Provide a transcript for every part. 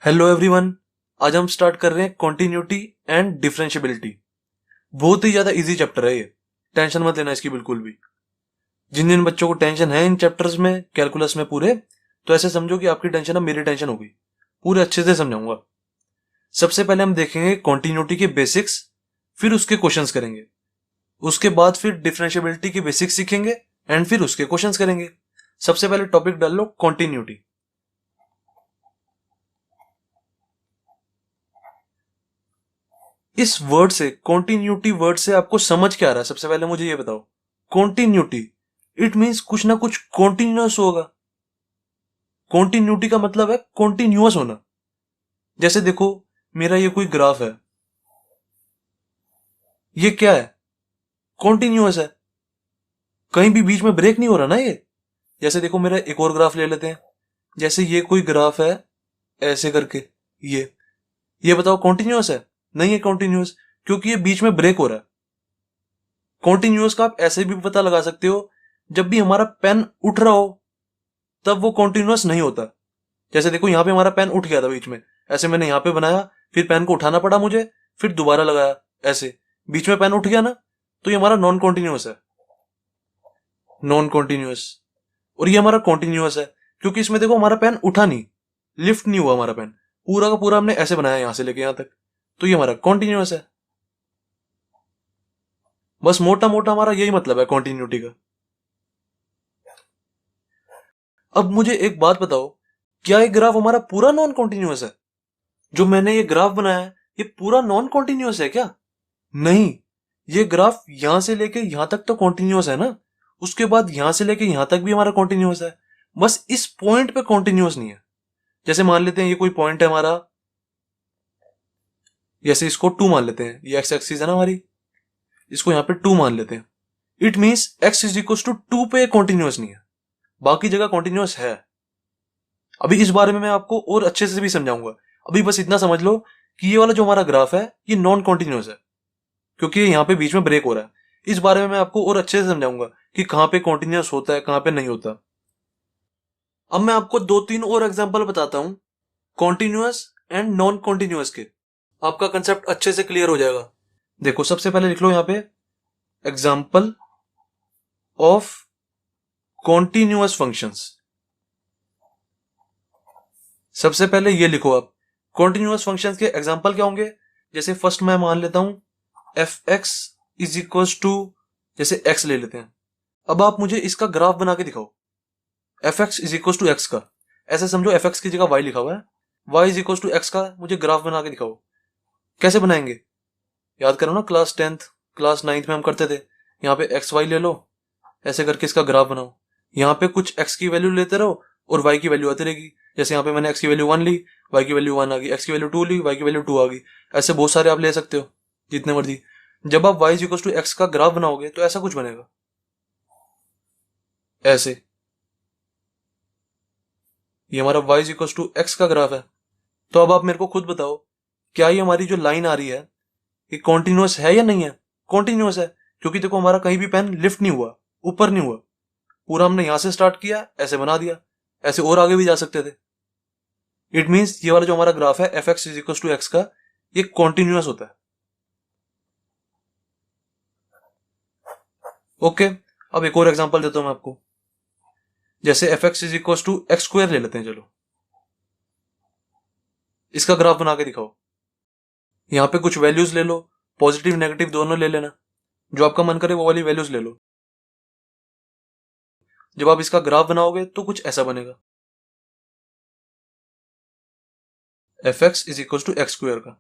Hello everyone. आज हम start कर रहे हैं कॉन्टिन्यूटी एंड डिफरेंशियबिलिटी। बहुत ही ज्यादा इजी चैप्टर है ये, टेंशन मत लेना इसकी बिल्कुल भी। जिन जिन बच्चों को टेंशन है इन चैप्टर्स में, कैलकुलस में पूरे, तो ऐसे समझो कि आपकी टेंशन अब मेरी टेंशन होगी। पूरे अच्छे से समझाऊंगा। सबसे पहले हम देखेंगे कॉन्टिन्यूटी के बेसिक्स, फिर उसके क्वेश्चंस करेंगे। उसके बाद फिर डिफरेंशियबिलिटी के बेसिक्स सीखेंगे एंड फिर उसके क्वेश्चंस करेंगे। सबसे पहले टॉपिक डाल लो कॉन्टिन्यूटी। इस वर्ड से, कॉन्टिन्यूटी वर्ड से आपको समझ क्या आ रहा है? सबसे पहले मुझे ये बताओ। कॉन्टिन्यूटी इट मीन्स कुछ ना कुछ कॉन्टिन्यूअस होगा। कॉन्टिन्यूटी का मतलब है कॉन्टिन्यूअस होना। जैसे देखो, मेरा ये कोई ग्राफ है, ये क्या है? कॉन्टिन्यूअस है, कहीं भी बीच में ब्रेक नहीं हो रहा ना ये। जैसे देखो, मेरा एक और ग्राफ ले लेते हैं। जैसे ये कोई ग्राफ है ऐसे करके, ये बताओ कॉन्टिन्यूअस है? नहीं है कॉन्टिन्यूअस, क्योंकि ये बीच में ब्रेक हो रहा है। कॉन्टिन्यूअस का आप ऐसे भी पता लगा सकते हो, जब भी हमारा पेन उठ रहा हो तब वो कॉन्टिन्यूअस नहीं होता। जैसे देखो, यहां पे हमारा पेन उठ गया था बीच में, ऐसे मैंने यहां पे बनाया, फिर पेन को उठाना पड़ा मुझे, फिर दोबारा लगाया, ऐसे बीच में पेन उठ गया ना, तो ये हमारा नॉन कॉन्टिन्यूअस है। Non continuous. और ये हमारा कॉन्टिन्यूअस है क्योंकि इसमें देखो हमारा पेन उठा नहीं, लिफ्ट नहीं हुआ हमारा पेन, पूरा का पूरा हमने ऐसे बनाया यहां से लेके यहां तक, तो ये हमारा कॉन्टिन्यूअस है। बस मोटा मोटा हमारा यही मतलब है कॉन्टिन्यूटी का। अब मुझे एक बात बताओ, क्या ये ग्राफ हमारा पूरा नॉन कॉन्टिन्यूअस है? जो मैंने ये ग्राफ बनाया है, ये पूरा नॉन कॉन्टिन्यूअस है क्या? नहीं, ये ग्राफ यहां से लेके यहां तक तो कॉन्टिन्यूअस है ना, उसके बाद यहां से लेके यहां तक भी हमारा कॉन्टिन्यूअस है। बस इस पॉइंट पे कॉन्टिन्यूअस नहीं है। जैसे मान लेते हैं ये कोई पॉइंट है हमारा, जैसे इसको 2 मान लेते हैं, ये एक्स एक्सिस है ना हमारी, इसको यहां पे 2 मान लेते हैं। It means x is equal to 2 पे कॉन्टिन्यूअस नहीं है, बाकी जगह कॉन्टिन्यूअस है। अभी इस बारे में मैं आपको और अच्छे से भी समझाऊंगा। अभी बस इतना समझ लो कि ये वाला जो हमारा ग्राफ है ये नॉन कॉन्टिन्यूअस है, क्योंकि यहाँ पे बीच में ब्रेक हो रहा है। इस बारे में मैं आपको और अच्छे से समझाऊंगा कि कहां पे कॉन्टिन्यूअस होता है, कहां पे नहीं होता। अब मैं आपको 2-3 और एग्जांपल बताता हूं, कॉन्टिन्यूअस एंड नॉन कॉन्टिन्यूअस के। आपका कंसेप्ट अच्छे से क्लियर हो जाएगा। देखो, सबसे पहले लिख लो यहाँ पे एग्जाम्पल ऑफ कॉन्टिन्यूअस फंक्शंस। सबसे पहले ये लिखो आप, कॉन्टिन्यूअस फंक्शंस के एग्जाम्पल क्या होंगे। जैसे फर्स्ट मैं मान लेता हूं f x is equal to, जैसे एक्स ले लेते हैं। अब आप मुझे इसका ग्राफ बना के दिखाओ, f x is equal to x का। ऐसे समझो एफ एक्स की जगह वाई लिखा हुआ है, y is equal to x का मुझे ग्राफ बना के दिखाओ। कैसे बनाएंगे? याद करो ना, क्लास 10th क्लास 9th में हम करते थे। यहाँ पे एक्स वाई ले लो, ऐसे करके इसका ग्राफ बनाओ। यहाँ पे कुछ एक्स की वैल्यू लेते रहो और वाई की वैल्यू आती रहेगी। जैसे यहाँ पे मैंने एक्स की वैल्यू 1 ली, वाई की वैल्यू 1 आ गई, एक्स की वैल्यू 2 ली, वाई की वैल्यू 2 आ गई। ऐसे बहुत सारे आप ले सकते हो, जितने मर्जी। जब आप वाई इक्वल टू एक्स का ग्राफ बनाओगे तो ऐसा कुछ बनेगा, ऐसे। ये हमारा वाई इक्वल टू एक्स का ग्राफ है। तो अब आप मेरे को खुद बताओ, क्या ये हमारी जो लाइन आ रही है ये कॉन्टिन्यूअस है या नहीं है? कॉन्टिन्यूअस है, क्योंकि देखो हमारा कहीं भी पेन लिफ्ट नहीं हुआ, ऊपर नहीं हुआ, पूरा हमने यहां से स्टार्ट किया, ऐसे बना दिया, ऐसे और आगे भी जा सकते थे। इट मीन्स ये वाला जो हमारा ग्राफ है f x is equal to x का, ये कॉन्टिन्यूअस होता है। ओके, अब एक और एग्जांपल देता हूं मैं आपको। जैसे f x is equal to x square ले लेते हैं, चलो इसका ग्राफ बना के दिखाओ। यहां पे कुछ वैल्यूज ले लो, पॉजिटिव नेगेटिव दोनों ले लेना, जो आपका मन करे वो वाली वैल्यूज ले लो। जब आप इसका ग्राफ बनाओगे तो कुछ ऐसा बनेगा, f x is equal to x square का।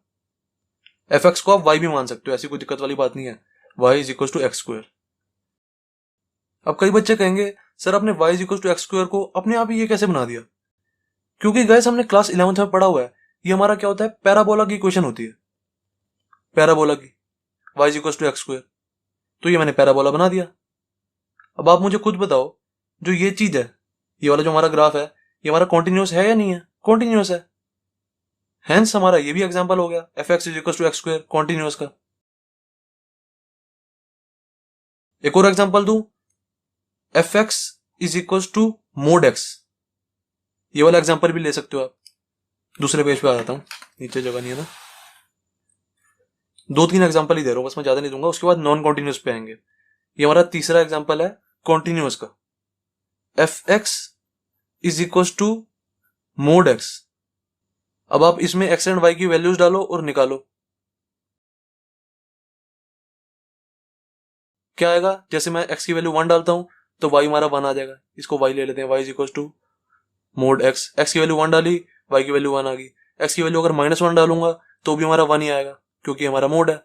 एफ एक्स को आप वाई भी मान सकते हो, ऐसी कोई दिक्कत वाली बात नहीं है। Y is equal to x square. अब कई बच्चे कहेंगे सर आपने y is equal to x square को अपने आप ही ये कैसे बना दिया? क्योंकि गैस हमने क्लास 11th में पढ़ा हुआ है, ये हमारा क्या होता है, पैराबोला की इक्वेशन होती है, पैराबोला की, y is equal to x square. तो ये मैंने पैराबोला बना दिया। अब आप मुझे खुद बताओ, जो ये चीज है, ये वाला जो हमारा ग्राफ है, ये हमारा कॉन्टिन्यूअस है या नहीं है? कॉन्टिन्यूअस है। हेंस हमारा ये भी एग्जांपल हो गया, f x is equal to x square continuous का। एक और एग्जांपल दूं, f x is equal to mod x, ये वाला एग्जांपल भी ले सकते हो आप। दूसरे पेज पे आ जाता हूँ, नीचे जगह नहीं है ना। 2-3 एग्जांपल ही दे रहा हूँ बस, मैं ज्यादा नहीं दूंगा, उसके बाद नॉन कॉन्टिन्यूस पे आएंगे। ये हमारा तीसरा एग्जांपल है कॉन्टिन्यूस का। F x is equal to mod x. अब आप इसमें एक्स एंड वाई की वैल्यूज डालो और निकालो। क्या आएगा? जैसे मैं एक्स की वैल्यू 1 डालता हूं तो वाई हमारा 1 आ जाएगा। इसको वाई ले लेते हैं, y is equal to mod x. X की वैल्यू 1 डाली, वाई की वैल्यू 1 आ गई। एक्स की वैल्यू अगर -1 डालूंगा तो भी हमारा 1 ही आएगा क्योंकि हमारा मोड है।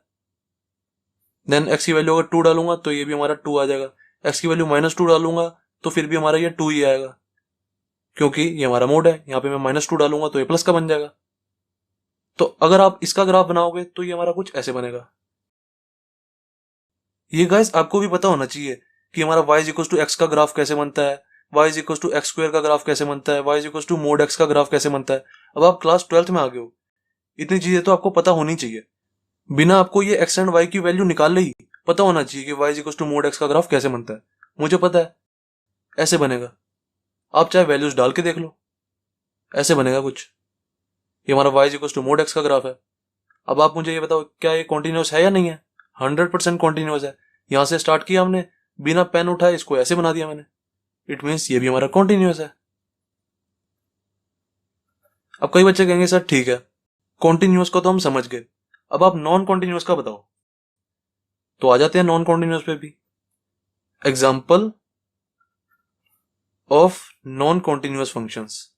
देन एक्स की वैल्यू अगर 2 डालूंगा तो ये भी हमारा 2 आ जाएगा। एक्स की वैल्यू -2 डालूंगा तो फिर भी हमारा ये 2 ही आएगा क्योंकि ये हमारा मोड है। यहाँ पे मैं -2 डालूंगा तो ये प्लस का बन जाएगा। तो अगर आप इसका ग्राफ बनाओगे तो ये हमारा कुछ ऐसे बनेगा। ये गाइस आपको भी पता होना चाहिए कि हमारा y is equal to x का ग्राफ कैसे बनता है, y is equal to x square का ग्राफ कैसे बनता है, y is equal to mod x का ग्राफ कैसे बनता है। अब आप क्लास 12th में आ गए हो, इतनी चीजें तो आपको पता होनी चाहिए। बिना आपको ये x एंड y की वैल्यू निकाल ही पता होना चाहिए कि y is equal to mod x का ग्राफ कैसे बनता है। मुझे पता है ऐसे बनेगा, आप चाहे वैल्यूज डाल के देख लो, ऐसे बनेगा कुछ। ये हमारा y is equal to mod x का ग्राफ है। अब आप मुझे ये बताओ क्या ये कॉन्टिन्यूस है या नहीं है? 100% कॉन्टिन्यूस है। यहां से स्टार्ट किया हमने, बिना पेन उठाए इसको ऐसे बना दिया मैंने, इट मीन्स ये भी हमारा कॉन्टिन्यूस है। अब कई बच्चे कहेंगे सर ठीक है कॉन्टिन्यूस को तो हम समझ गए, अब आप नॉन कॉन्टिन्यूस का बताओ। तो आ जाते हैं नॉन कॉन्टिन्यूस पे भी। Example of non continuous functions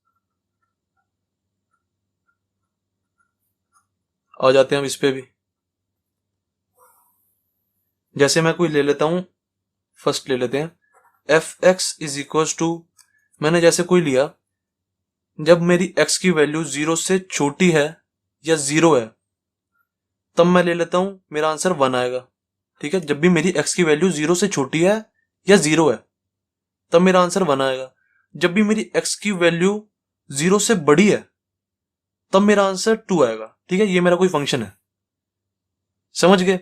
आ जाते हैं हम इस पे भी। जैसे मैं कोई ले लेता हूं, फर्स्ट ले लेते हैं f x is equal to, मैंने जैसे कोई लिया जब मेरी x की वैल्यू 0 से छोटी है या 0 है तब मैं ले लेता हूं मेरा आंसर 1 आएगा। ठीक है, जब भी मेरी x की वैल्यू 0 से छोटी है या 0 है तब मेरा आंसर 1 आएगा। जब भी मेरी x की वैल्यू 0 से बड़ी है तब मेरा आंसर 2 आएगा। ठीक है, ये मेरा कोई फंक्शन है, समझ गए।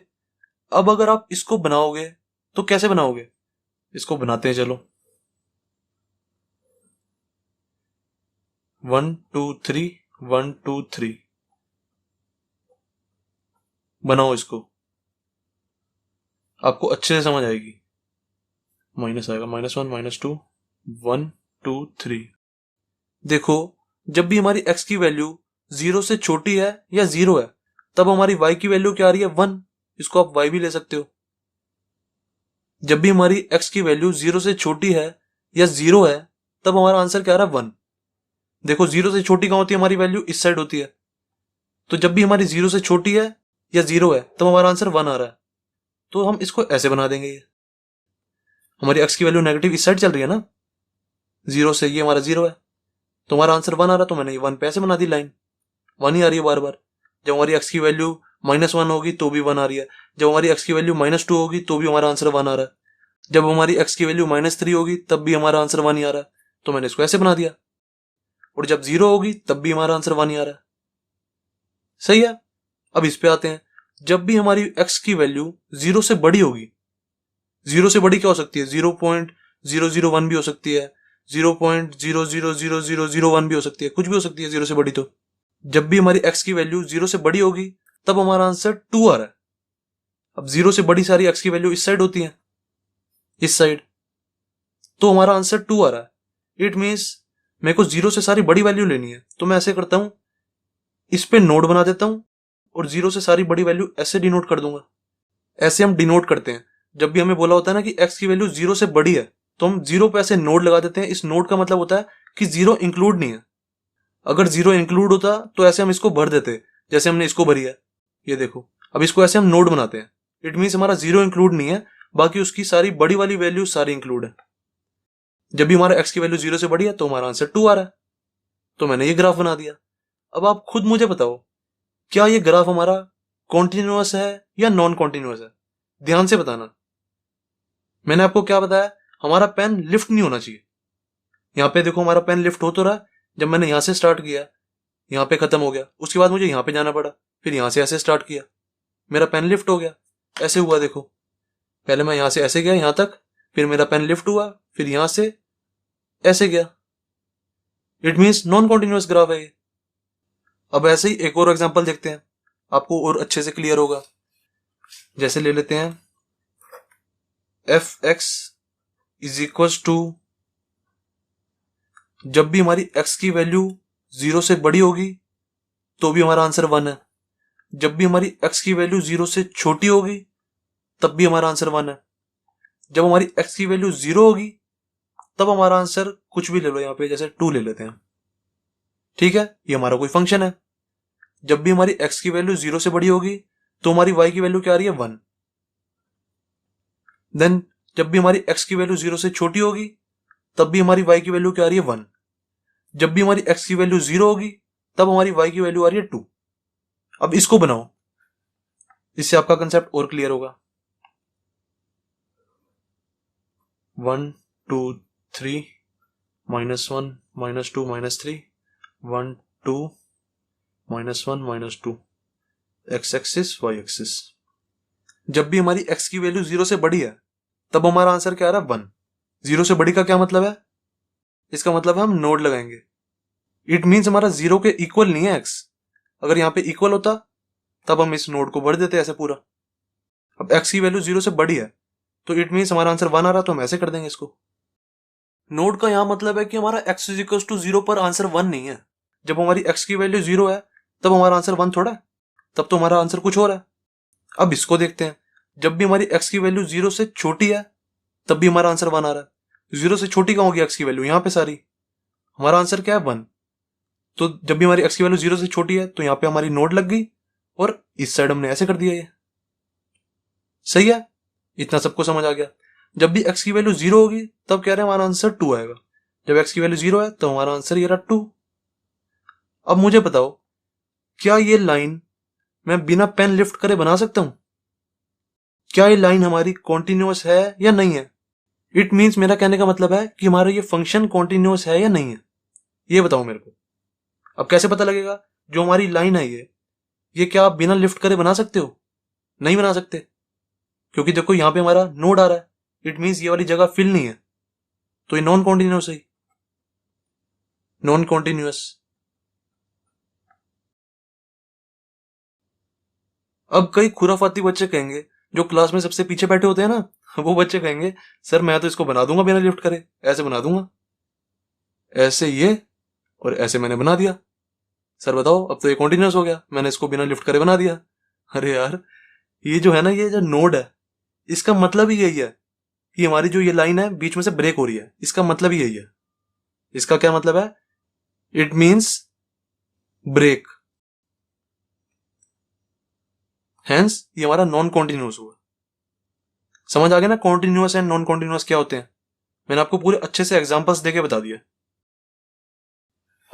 अब अगर आप इसको बनाओगे तो कैसे बनाओगे, इसको बनाते हैं चलो। 1 2 3 1 2 3 बनाओ इसको, आपको अच्छे से समझ आएगी। माइनस आएगा, -1 -2 1 2 3। देखो जब भी हमारी x की वैल्यू 0 से छोटी है या 0 है तब हमारी y की वैल्यू क्या आ रही है 1। इसको आप y भी ले सकते हो। जब भी हमारी x की वैल्यू 0 से छोटी है या 0 है तब हमारा आंसर क्या आ रहा है 1। देखो 0 से छोटी कहां होती है हमारी वैल्यू, इस साइड होती है। तो जब भी हमारी 0 से छोटी है या 0 है तब हमारा आंसर 1 आ रहा है। तो हम इसको ऐसे बना देंगे, ये हमारी x की वैल्यू नेगेटिव इस साइड चल रही है ना 0 से, ये हमारा 0 है तो हमारा आंसर 1 आ रहा है। तो मैंने ये 1 पे ऐसे बना दी लाइन, 1 ही आ रही है बार बार। जब हमारी x की वैल्यू -1 होगी तो भी 1 आ रही है। जब हमारी x की वैल्यू -2 होगी तो भी हमारा आंसर 1 आ रहा है। जब हमारी x की वैल्यू -3 होगी तब भी हमारा आंसर 1 ही आ रहा है। तो मैंने इसको ऐसे बना दिया। और जब 0 होगी तब भी हमारा आंसर 1 ही आ रहा है। सही है। अब इस पे आते हैं, जब भी हमारी x की वैल्यू 0 से बड़ी होगी, 0 से बड़ी क्या हो सकती है, 0.001 भी हो सकती है, 0.000001 भी हो सकती है, कुछ भी हो सकती है 0 से बड़ी। तो जब भी हमारी x की वैल्यू 0 से बड़ी होगी तब हमारा आंसर 2 आ रहा है। अब 0 से बड़ी सारी x की वैल्यू इस साइड होती है, इस साइड, तो हमारा आंसर 2 आ रहा है। इट मीन्स मेरे को 0 से सारी बड़ी वैल्यू लेनी है तो मैं ऐसे करता हूं, इस पे नोड बना देता हूं और 0 से सारी बड़ी वैल्यू ऐसे डिनोट कर दूंगा। ऐसे हम डिनोट करते हैं। जब भी हमें बोला होता है ना कि x की वैल्यू 0 से बड़ी है तो हम 0 पे ऐसे नोड लगा देते हैं। इस नोड का मतलब होता है कि 0 इंक्लूड नहीं है। अगर 0 इंक्लूड होता तो ऐसे हम इसको भर देते, जैसे हमने इसको भरी है, ये देखो। अब इसको ऐसे हम नोड बनाते हैं, इट मीन्स हमारा 0 इंक्लूड नहीं है, बाकी उसकी सारी बड़ी वाली वैल्यू सारी इंक्लूड है। जब भी हमारा x की वैल्यू 0 से बड़ी है तो हमारा आंसर 2 आ रहा है। तो मैंने ये ग्राफ बना दिया। अब आप खुद मुझे बताओ क्या ये ग्राफ हमारा कॉन्टिन्यूअस है या नॉन कॉन्टिन्यूअस है? ध्यान से बताना। मैंने आपको क्या बताया, हमारा पेन लिफ्ट नहीं होना चाहिए। यहां पे देखो हमारा पेन लिफ्ट हो तो रहा, जब मैंने यहां से स्टार्ट किया यहां पे खत्म हो गया, उसके बाद मुझे यहां पे जाना पड़ा, फिर यहां से ऐसे स्टार्ट किया, मेरा पेन लिफ्ट हो गया। ऐसे हुआ, देखो पहले मैं यहां से ऐसे गया यहां तक, फिर मेरा पेन लिफ्ट हुआ, फिर यहां से ऐसे गया। It means non continuous graph है ये। अब ऐसे ही एक और एग्जांपल देखते हैं, आपको और अच्छे से क्लियर होगा। जैसे ले लेते हैं f x is equal to, जब भी हमारी एक्स की वैल्यू 0 से बड़ी होगी तो भी हमारा आंसर 1 है, जब भी हमारी एक्स की वैल्यू 0 से छोटी होगी तब भी हमारा आंसर 1 है, जब हमारी एक्स की वैल्यू 0 होगी तब हमारा आंसर कुछ भी ले लो, यहां पे जैसे 2 ले लेते हैं। ठीक है, ये हमारा कोई फंक्शन है। जब भी हमारी एक्स की वैल्यू 0 से बड़ी होगी तो हमारी वाई की वैल्यू क्या आ रही है, 1। देन जब भी हमारी एक्स की वैल्यू 0 से छोटी होगी तब भी हमारी वाई की वैल्यू क्या आ रही है, 1। जब भी हमारी एक्स की वैल्यू 0 होगी तब हमारी वाई की वैल्यू आ रही है 2। अब इसको बनाओ, इससे आपका कंसेप्ट और क्लियर होगा। 1 2 3 -1 -2 -3 1 2 -1 -2 एक्स एक्सिस वाई एक्सिस। जब भी हमारी एक्स की वैल्यू 0 से बड़ी है तब हमारा आंसर क्या आ रहा है, 1। 0 से बड़ी का क्या मतलब है, इसका मतलब है हम नोड लगाएंगे। इट मीन्स हमारा 0 के इक्वल नहीं है एक्स। अगर यहां पे इक्वल होता तब हम इस नोड को भर देते ऐसे पूरा। अब एक्स की वैल्यू 0 से बड़ी है तो इट मीन्स हमारा आंसर 1 आ रहा, तो हम ऐसे कर देंगे इसको। नोड का यहां मतलब है कि हमारा एक्स इज इक्वल टू 0 पर आंसर 1 नहीं है। जब हमारी एक्स की वैल्यू 0 है तब हमारा आंसर 1 थोड़ा है, तब तो हमारा आंसर कुछ और है। अब इसको देखते हैं, जब भी हमारी एक्स की वैल्यू 0 से छोटी है तब भी हमारा आंसर 1 आ रहा है। 0 से छोटी कहां होगी एक्स की वैल्यू, यहां पे सारी, हमारा आंसर क्या है, 1। तो जब भी हमारी एक्स की वैल्यू 0 से छोटी है तो यहां पे हमारी नोड लग गई और इस साइड हमने ऐसे कर दिया। ये सही है, इतना सबको समझ आ गया। जब भी एक्स की वैल्यू 0 होगी तब कह रहे हैं हमारा आंसर 2 आएगा। जब एक्स की वैल्यू 0 है तो हमारा आंसर ये रहा 2। अब मुझे बताओ, क्या ये लाइन मैं बिना पेन लिफ्ट करे बना सकता हूं? क्या ये लाइन हमारी कॉन्टिन्यूअस है या नहीं है? इट मीन्स मेरा कहने का मतलब है कि हमारा ये फंक्शन कॉन्टिन्यूअस है या नहीं है, ये बताओ मेरे को। अब कैसे पता लगेगा? जो हमारी लाइन है ये क्या आप बिना लिफ्ट करे बना सकते हो? नहीं बना सकते, क्योंकि देखो यहां पे हमारा नोड आ रहा है। इट मीन्स ये वाली जगह फिल नहीं है, तो ये नॉन कॉन्टिन्यूअस है, नॉन कॉन्टिन्यूअस। अब कई खुराफाती बच्चे कहेंगे, जो क्लास में सबसे पीछे बैठे होते हैं ना, वो बच्चे कहेंगे सर मैं तो इसको बना दूंगा बिना लिफ्ट करे, ऐसे बना दूंगा, ऐसे ये और ऐसे मैंने बना दिया। सर बताओ अब तो ये कॉन्टिन्यूअस हो गया, मैंने इसको बिना लिफ्ट करे बना दिया। अरे यार, ये जो है ना, ये जो नोड है, इसका मतलब ही यही है कि हमारी जो ये लाइन है बीच में से ब्रेक हो रही है, इसका मतलब ही यही है। इसका क्या मतलब है? इट मीन्स ब्रेक, हेंस ये हमारा नॉन कॉन्टिन्यूअस हुआ। समझ आ गया ना कॉन्टिन्यूअस एंड नॉन कॉन्टिन्यूअस क्या होते हैं? मैंने आपको पूरे अच्छे से एग्जांपल्स देके बता दिए।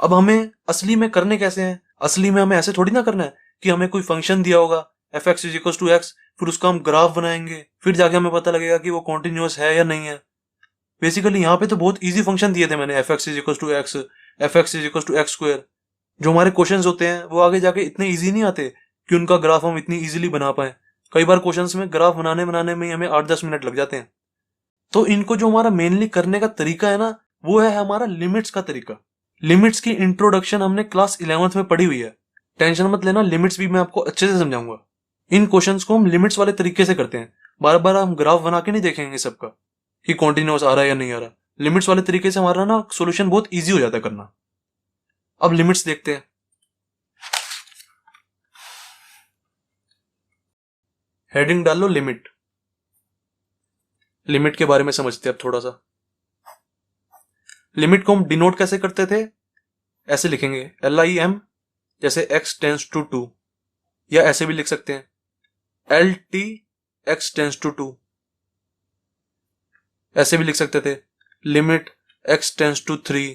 अब हमें असली में करने कैसे हैं? असली में हमें ऐसे थोड़ी ना करना है कि हमें कोई फंक्शन दिया होगा f x is equal to x, फिर उसका हम ग्राफ बनाएंगे, फिर जाके हमें पता लगेगा कि वो कॉन्टिन्यूअस है या नहीं है। बेसिकली यहाँ पे तो बहुत इजी फंक्शन दिए थे मैंने, f x is equal to x, f x is equal to x square. जो हमारे क्वेश्चन होते हैं वो आगे जाके इतने ईजी नहीं आते कि उनका ग्राफ हम इतनी इजीली बना पाए। कई बार क्वेश्चंस में ग्राफ बनाने बनाने में ही हमें 8-10 मिनट लग जाते हैं। तो इनको जो हमारा मेनली करने का तरीका है ना, वो है हमारा लिमिट्स का तरीका। लिमिट्स की इंट्रोडक्शन हमने क्लास 11th में पढ़ी हुई है, टेंशन मत लेना, लिमिट्स भी मैं आपको अच्छे से समझाऊंगा। इन क्वेश्चंस को हम लिमिट्स वाले तरीके से करते हैं, बार बार हम ग्राफ बना के नहीं देखेंगे सबका कि कॉन्टिन्यूअस आ रहा है या नहीं आ रहा। लिमिट्स वाले तरीके से हमारा ना सॉल्यूशन बहुत इजी हो जाता है करना। अब लिमिट्स देखते हैं। हेडिंग डाल लो लिमिट। लिमिट के बारे में समझते हैं अब थोड़ा सा। लिमिट को हम डिनोट कैसे करते थे? ऐसे लिखेंगे LIM, जैसे x टेंस टू 2, या ऐसे भी लिख सकते हैं LT x टेंस टू 2। ऐसे भी लिख सकते थे लिमिट x टेंस टू 3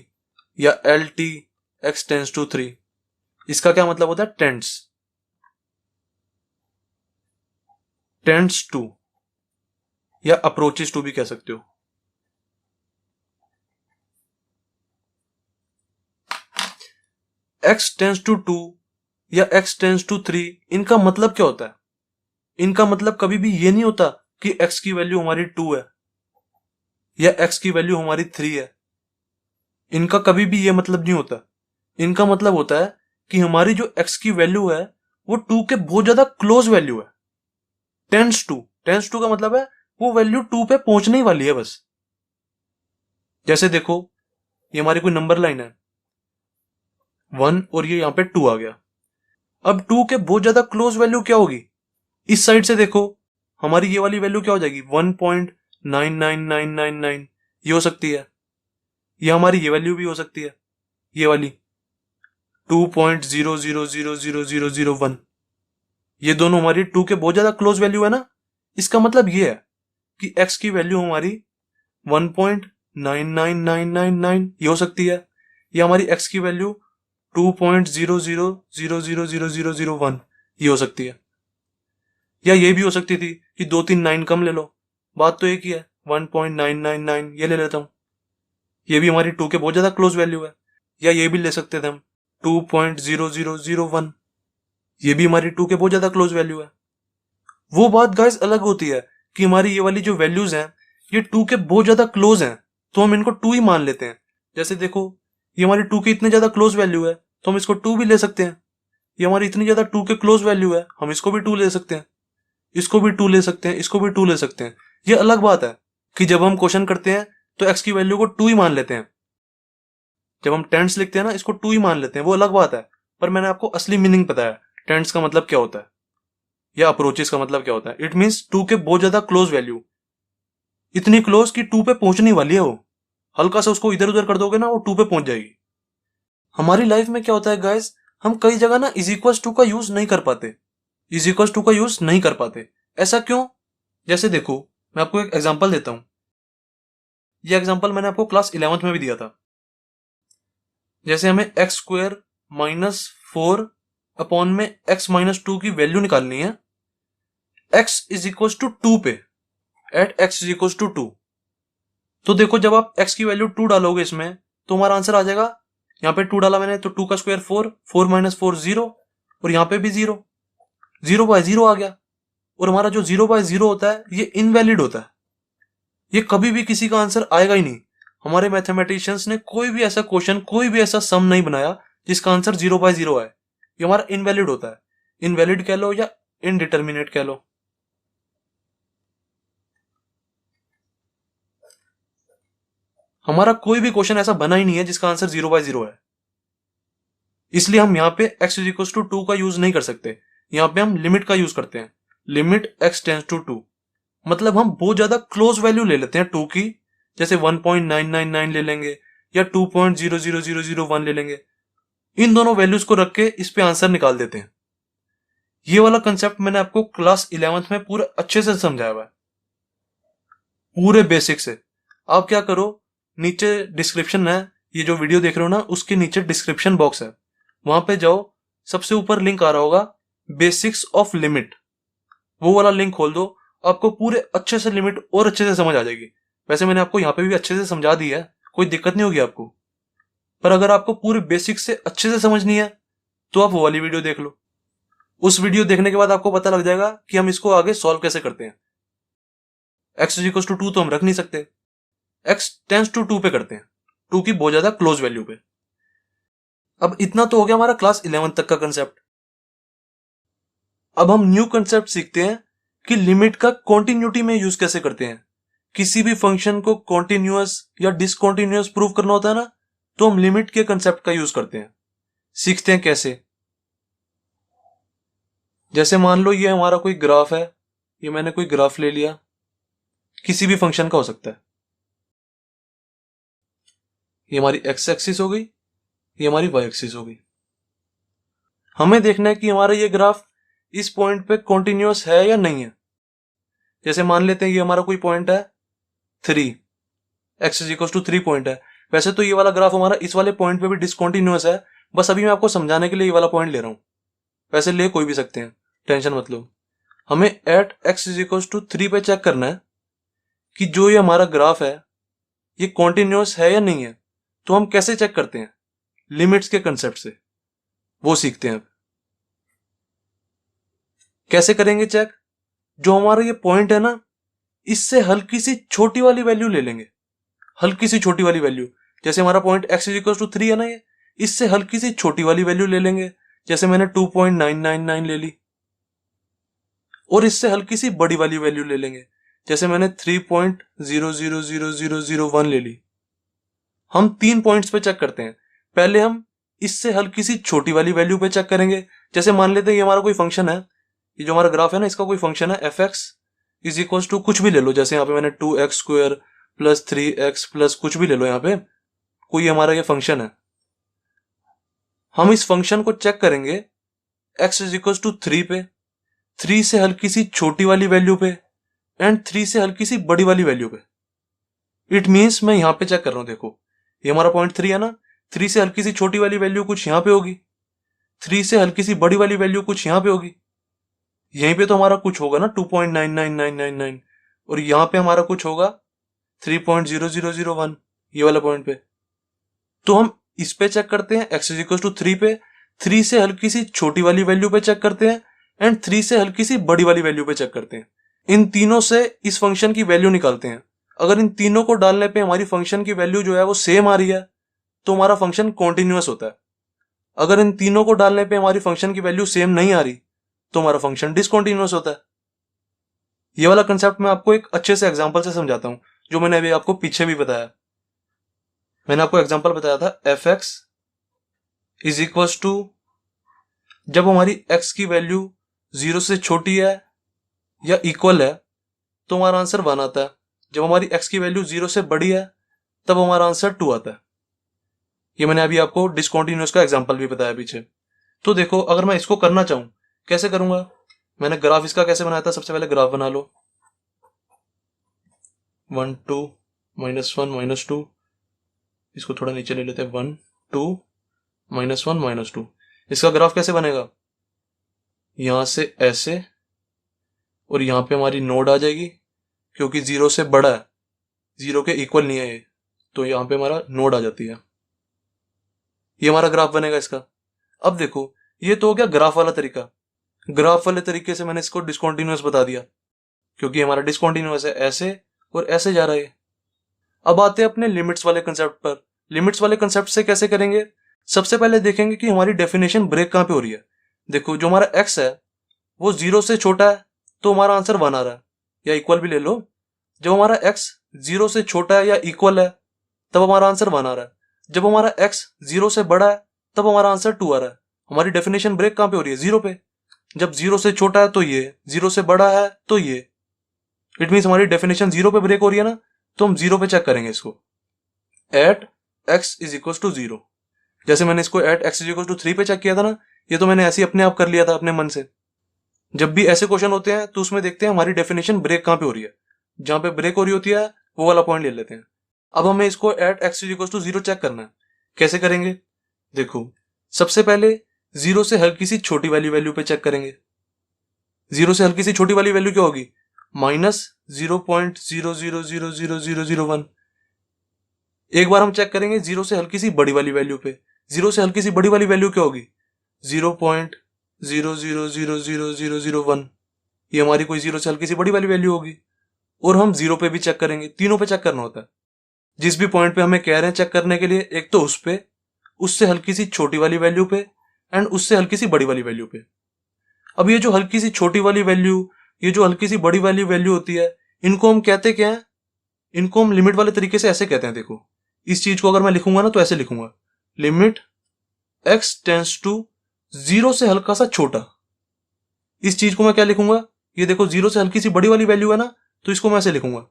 या LT x टेंस टू 3। इसका क्या मतलब होता है? टेंस टू या अप्रोचेस टू भी कह सकते हो। x टेंस टू 2 या x टेंस टू 3, इनका मतलब क्या होता है? इनका मतलब कभी भी ये नहीं होता कि x की वैल्यू हमारी 2 है या x की वैल्यू हमारी 3 है। इनका कभी भी ये मतलब नहीं होता। इनका मतलब होता है कि हमारी जो x की वैल्यू है वो 2 के बहुत ज्यादा क्लोज वैल्यू है। टेंस टू का मतलब है वो वैल्यू 2 पे पहुंचने ही वाली है बस। जैसे देखो ये हमारी कोई नंबर लाइन है 1 और ये यहां पे 2 आ गया। अब 2 के बहुत ज्यादा क्लोज वैल्यू क्या होगी, इस साइड से देखो हमारी ये वाली वैल्यू क्या हो जाएगी 1.99999, ये हो सकती है। ये हमारी ये वैल्यू भी हो सकती है, ये वाली 2.00000001। ये दोनों हमारी 2 के बहुत ज्यादा क्लोज वैल्यू है ना। इसका मतलब ये है कि x की वैल्यू हमारी 1.99999 ये हो सकती है, या हमारी x की वैल्यू 2.00000001 ये हो सकती है। या ये भी हो सकती थी कि 2-3 9 कम ले लो, बात तो एक ही है, 1.999 ये ले लेता हूं, ये भी हमारी 2 के बहुत ज्यादा क्लोज वैल्यू है। या ये भी ले सकते थे हम 2.0001, ये भी हमारी 2 के बहुत ज्यादा क्लोज वैल्यू है। वो बात गाइस अलग होती है कि हमारी ये वाली जो वैल्यूज हैं ये 2 के बहुत ज्यादा क्लोज हैं, तो हम इनको 2 ही मान लेते हैं। जैसे देखो ये हमारी 2 के इतने ज्यादा क्लोज वैल्यू है तो हम इसको 2 भी ले सकते हैं। ये हमारी इतनी ज्यादा 2 के क्लोज वैल्यू है, हम इसको भी 2 ले सकते हैं, इसको भी 2 ले सकते हैं, इसको भी 2 ले सकते हैं। ये अलग बात है कि जब हम क्वेश्चन करते हैं तो x की वैल्यू को 2 ही मान लेते हैं। जब हम टेंस लिखते हैं ना इसको 2 ही मान लेते हैं, वो अलग बात है। पर मैंने आपको असली मीनिंग बताया टेंस का मतलब क्या होता है या अप्रोचेस का मतलब क्या होता है। इट मीन्स 2 के बहुत ज्यादा क्लोज वैल्यू, इतनी क्लोज कि 2 पे पहुंचने वाली है वो, हल्का सा उसको इधर उधर कर दोगे ना वो 2 पे पहुंच जाएगी। हमारी लाइफ में क्या होता है गाइस, हम कई जगह ना इज इक्वल्स टू का यूज नहीं कर पाते, इज इक्वल्स टू का यूज नहीं कर पाते। ऐसा क्यों? जैसे देखो मैं आपको एक एग्जांपल देता हूं। ये एग्जांपल मैंने आपको क्लास 11th में भी दिया था। जैसे हमें एक्स स्क्वायर माइनस 4 अपॉन में x माइनस 2 की वैल्यू निकालनी है x इज इक्वल टू 2 पे, at x is equal to 2। तो देखो जब आप x की वैल्यू 2 डालोगे इसमें तो हमारा आंसर आ जाएगा, यहाँ पे 2 डाला मैंने तो 2 का स्क्वायर 4, 4 माइनस 4 0, और यहाँ पे भी 0, 0 बाय 0 आ गया। और हमारा जो 0 बाय 0 होता है ये इनवैलिड होता है, ये कभी भी किसी का आंसर आएगा ही नहीं। हमारे मैथमेटिशियंस ने कोई भी ऐसा क्वेश्चन, कोई भी ऐसा सम नहीं बनाया जिसका आंसर 0 बाय 0 आए। ये हमारा इनवैलिड होता है, इनवैलिड कह लो या इनडिटर्मिनेट कह लो। हमारा कोई भी क्वेश्चन ऐसा बना ही नहीं है जिसका आंसर 0 बाय 0 है। इसलिए हम यहाँ पे x इज इक्वल टू 2 का यूज नहीं कर सकते, यहाँ पे हम लिमिट का यूज करते हैं, लिमिट x टेंड्स टू 2। मतलब हम बहुत ज्यादा क्लोज वैल्यू ले लेते हैं 2 की, जैसे 1.999 ले लेंगे या 2.00001 ले लेंगे। इन दोनों वैल्यूज को रख के इस पे आंसर निकाल देते हैं। ये वाला कंसेप्ट मैंने आपको क्लास 11th में पूरे अच्छे से समझाया हुआ है, पूरे बेसिक से। आप क्या करो, नीचे डिस्क्रिप्शन है, ये जो वीडियो देख रहे हो ना उसके नीचे डिस्क्रिप्शन बॉक्स है, वहां पे जाओ, सबसे ऊपर लिंक आ रहा होगा बेसिक्स ऑफ लिमिट, वो वाला लिंक खोल दो, आपको पूरे अच्छे से लिमिट और अच्छे से समझ आ जाएगी। वैसे मैंने आपको यहाँ पे भी अच्छे से समझा दी है, कोई दिक्कत नहीं होगी आपको। पर अगर आपको पूरे बेसिक से अच्छे से समझनी है तो आप वो वाली वीडियो देख लो। उस वीडियो देखने के बाद आपको पता लग जाएगा कि हम इसको आगे सॉल्व कैसे करते हैं। x इज इक्वल टू 2 तो हम रख नहीं सकते, x टेंस टू 2 पे करते हैं, 2 की बहुत ज्यादा क्लोज वैल्यू पे। अब इतना तो हो गया हमारा क्लास 11 तक का कंसेप्ट। अब हम न्यू कंसेप्ट सीखते हैं कि लिमिट का कॉन्टिन्यूटी में यूज कैसे करते हैं। किसी भी फंक्शन को कॉन्टिन्यूअस या डिसकॉन्टिन्यूअस प्रूव करना होता है ना, तो हम लिमिट के कंसेप्ट का यूज करते हैं। सीखते हैं कैसे। जैसे मान लो ये हमारा कोई ग्राफ है, ये मैंने कोई ग्राफ ले लिया, किसी भी फंक्शन का हो सकता है। ये हमारी एक्स एक्सिस हो गई, ये हमारी वाई एक्सिस हो गई। हमें देखना है कि हमारा ये ग्राफ इस पॉइंट पे कॉन्टिन्यूअस है या नहीं है। जैसे मान लेते हैं ये हमारा कोई पॉइंट है 3, x is equal to 3 point है। वैसे तो ये वाला ग्राफ हमारा इस वाले पॉइंट पे भी डिसकॉन्टिन्यूअस है, बस अभी मैं आपको समझाने के लिए ये वाला पॉइंट ले रहा हूं। वैसे ले कोई भी सकते हैं, टेंशन मत लो। हमें at x is equal to 3 पे चेक करना है कि जो ये हमारा ग्राफ है ये कॉन्टिन्यूअस है या नहीं है। तो हम कैसे चेक करते हैं, लिमिट्स के कंसेप्ट से, वो सीखते हैं। कैसे करेंगे चेक, जो हमारा ये पॉइंट है ना इससे हल्की सी छोटी वाली वैल्यू ले लेंगे, हल्की सी छोटी वाली वैल्यू। जैसे हमारा point x is equal to 3 है ना, ये इससे हल्की सी छोटी वाली वैल्यू ले लेंगे। जैसे मैंने 2.999 ले ली, और इससे हल्की सी बड़ी वाली वैल्यू ले लेंगे, जैसे मैंने 3.000001 ले ली। हम 3 पॉइंट्स पे चेक करते हैं। पहले हम इससे हल्की सी छोटी वाली वैल्यू पे चेक करेंगे। जैसे मान लेते हैं ये हमारा कोई फंक्शन है, ये जो हमारा ग्राफ है ना, इसका कोई फंक्शन है f x is equal to कुछ भी ले लो, जैसे यहाँ पे मैंने 2x² प्लस 3x प्लस कुछ भी ले लो, यहाँ पे कोई हमारा ये फंक्शन है। हम इस फंक्शन को चेक करेंगे x इज इक्वल टू 3 पे, 3 से हल्की सी छोटी वाली वैल्यू पे एंड 3 से हल्की सी बड़ी वाली वैल्यू पे। इट मीन्स मैं यहां पे चेक कर रहा हूं, देखो ये हमारा पॉइंट 3 है ना, 3 से हल्की सी छोटी वाली वैल्यू कुछ यहां पे होगी, 3 से हल्की सी बड़ी वाली वैल्यू कुछ यहां पे होगी। यहीं पे तो हमारा कुछ होगा ना 2.99999, और यहां पे हमारा कुछ होगा 3.0001, ये वाला पॉइंट पे। तो हम इस पे चेक करते हैं x इज इक्वल टू 3 पे, 3 से हल्की सी छोटी वाली वैल्यू पे चेक करते हैं एंड 3 से हल्की सी बड़ी वाली वैल्यू पे चेक करते हैं। इन तीनों से इस फंक्शन की वैल्यू निकालते हैं। अगर इन तीनों को डालने पे हमारी फंक्शन की वैल्यू जो है वो सेम आ रही है तो हमारा फंक्शन कॉन्टिन्यूअस होता है। अगर इन तीनों को डालने पे हमारी फंक्शन की वैल्यू सेम नहीं आ रही तो हमारा फंक्शन डिसकॉन्टिन्यूअस होता है। ये वाला कंसेप्ट मैं आपको एक अच्छे से एग्जांपल से समझाता हूं, जो मैंने अभी आपको पीछे भी बताया। मैंने आपको एग्जांपल बताया था f x is equal to, जब हमारी x की वैल्यू 0 से छोटी है या इक्वल है तो हमारा आंसर 1 आता है। जब हमारी x की वैल्यू 0 से बड़ी है तब हमारा आंसर 2 आता है। ये मैंने अभी आपको डिसकॉन्टिन्यूअस का एग्जांपल भी बताया पीछे। तो देखो, अगर मैं इसको करना चाहूं कैसे करूंगा, मैंने ग्राफ इसका कैसे बनाया था, सबसे पहले ग्राफ बना लो 1 2 -1 -2, इसको थोड़ा नीचे ले लेते हैं 1 2 -1 -2। इसका ग्राफ कैसे बनेगा, यहां से ऐसे, और यहां पे हमारी नोड आ जाएगी, क्योंकि 0 से बड़ा है, 0 के इक्वल नहीं है ये, तो यहां पे हमारा नोड आ जाती है। ये हमारा ग्राफ बनेगा इसका। अब देखो, ये तो हो गया ग्राफ वाला तरीका। ग्राफ वाले तरीके से मैंने इसको डिसकॉन्टिन्यूअस बता दिया, क्योंकि हमारा डिसकॉन्टिन्यूअस है, ऐसे और ऐसे जा रहा है। अब आते हैं अपने लिमिट्स वाले कंसेप्ट पर। लिमिट्स वाले कंसेप्ट से कैसे करेंगे, सबसे पहले देखेंगे कि हमारी डेफिनेशन ब्रेक कहां पे हो रही है। देखो, जो हमारा x है वो 0 से छोटा है तो हमारा आंसर 1 आ रहा है, या इक्वल भी ले लो। जब हमारा x 0 से छोटा है या इक्वल है तब हमारा आंसर 1 आ रहा है। जब हमारा x 0 से बड़ा है तब हमारा आंसर 2 आ रहा है। हमारी डेफिनेशन ब्रेक कहां पे हो रही है, 0 पे। जब 0 से छोटा है तो ये, 0 से बड़ा है तो ये। इट मीन्स हमारी डेफिनेशन 0 पे ब्रेक हो रही है ना, तो हम 0 पे चेक करेंगे इसको, at x is equal to 0। जैसे मैंने इसको at x is equal to 3 पे चेक किया था ना, ये तो मैंने ऐसे ही अपने आप कर लिया था अपने मन से। जब भी ऐसे क्वेश्चन होते हैं तो उसमें देखते हैं हमारी डेफिनेशन ब्रेक कहां पे हो रही है। जहां पे ब्रेक हो रही होती है वो वाला पॉइंट ले लेते हैं। अब हमें इसको at x is equal to 0 check करना है। कैसे करेंगे, देखो, सबसे पहले 0 से हल्की सी छोटी वाली वैल्यू पे चेक करेंगे। 0 से हल्की सी छोटी वाली वैल्यू क्या होगी, -0.000001। एक बार हम चेक करेंगे 0 से हल्की सी बड़ी वाली वैल्यू पे। 0 से हल्की सी बड़ी वाली वैल्यू क्या होगी, 0.000001। ये हमारी कोई 0 से हल्की सी बड़ी वाली वैल्यू होगी। और हम 0 पे भी चेक करेंगे, तीनों पे चेक करना होता है। जिस भी पॉइंट पे हमें कह रहे हैं चेक करने के लिए, एक तो उस पे, उससे हल्की सी छोटी वाली वैल्यू पे एंड उससे हल्की सी बड़ी वाली वैल्यू पे। अब ये जो हल्की सी छोटी वाली वैल्यू, ये जो हल्की सी बड़ी वाली वैल्यू होती है, इनको हम कहते क्या है, इनको हम लिमिट वाले तरीके से ऐसे कहते हैं। देखो, इस चीज को अगर मैं लिखूंगा ना तो ऐसे लिखूंगा, लिमिट x टेंड्स टू 0 से हल्का सा छोटा। इस चीज को मैं क्या लिखूंगा, ये देखो 0 से हल्की सी बड़ी वाली वैल्यू है ना, तो इसको मैं ऐसे लिखूंगा,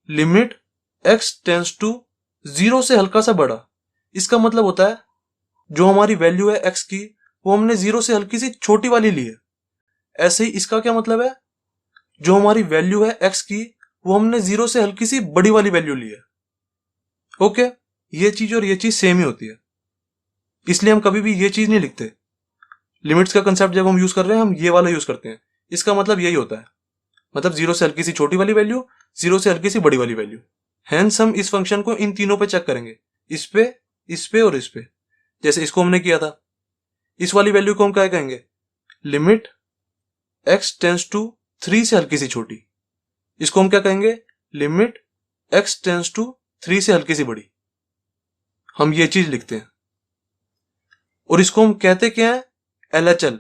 लिमिट x टेंड्स टू 0 से हल्का सा बड़ा। इसका मतलब होता है जो हमारी वैल्यू है x की, वो हमने 0 से हल्की सी छोटी वाली ली है। ऐसे ही इसका क्या मतलब है, जो हमारी वैल्यू है x की, वो हमने 0 से हल्की सी बड़ी वाली वैल्यू ली है। ओके, ये चीज और ये चीज सेम ही होती है, इसलिए हम कभी भी ये चीज नहीं लिखते। लिमिट्स का कंसेप्ट जब हम यूज कर रहे हैं, हम ये वाला यूज करते हैं। इसका मतलब यही होता है, मतलब 0 से हल्की सी छोटी वाली वैल्यू, 0 से हल्की सी बड़ी वाली वैल्यू। हेंस हम इस फंक्शन को इन तीनों पे चेक करेंगे, इस पे और इस पे। जैसे इसको हमने किया था, इस वाली वैल्यू को हम क्या कहेंगे, लिमिट x टेंड्स टू 3 से हल्की सी छोटी। इसको हम क्या कहेंगे, लिमिट x टेंड्स टू 3 से हल्की सी बड़ी। हम ये चीज लिखते हैं। और इसको हम कहते क्या है, LHL,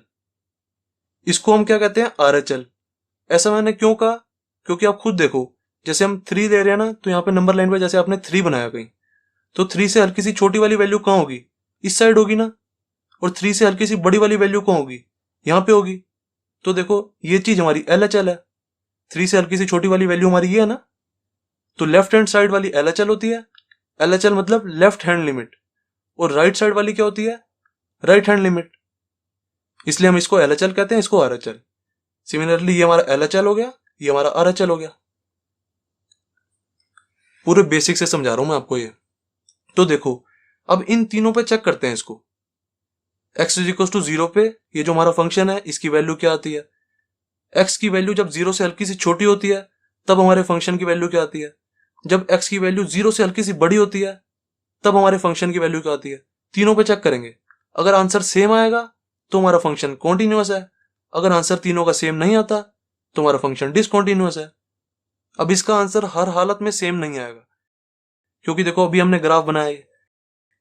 इसको हम क्या कहते हैं, RHL। ऐसा मैंने क्यों कहा, क्योंकि आप खुद देखो, जैसे हम 3 ले रहे हैं ना, तो यहाँ पे नंबर लाइन पे जैसे आपने 3 बनाया कहीं, तो 3 से हल्की सी छोटी वाली वैल्यू कहाँ होगी, इस साइड होगी ना, और 3 से हल्की सी बड़ी वाली वैल्यू कहाँ होगी, यहाँ पे होगी। तो देखो ये चीज हमारी LHL है, 3 से हल्की सी छोटी वाली वैल्यू हमारी ये है ना, तो लेफ्ट हैंड साइड वाली LHL होती है। LHL मतलब लेफ्ट हैंड लिमिट, और राइट साइड वाली क्या होती है, राइट हैंड लिमिट, इसलिए हम इसको LHL कहते हैं, इसको RHL। सिमिलरली ये हमारा LHL हो गया, ये हमारा RHL हो गया। पूरे बेसिक से समझा रहा हूं मैं आपको ये। तो देखो अब इन तीनों पे चेक करते हैं इसको। x इज इक्वल टू 0 पे ये जो हमारा फंक्शन है इसकी वैल्यू क्या आती है, x की वैल्यू जब 0 से हल्की सी छोटी होती है तब हमारे फंक्शन की वैल्यू क्या आती है, जब x की वैल्यू 0 से हल्की सी बड़ी होती है तब हमारे फंक्शन की वैल्यू क्या आती है। तीनों पे चेक करेंगे, अगर आंसर सेम आएगा तो हमारा फंक्शन कॉन्टिन्यूअस है, अगर आंसर तीनों का सेम नहीं आता तो हमारा फंक्शन डिसकॉन्टिन्यूअस है। अब इसका आंसर हर हालत में सेम नहीं आएगा, क्योंकि देखो अभी हमने ग्राफ बनाया, ये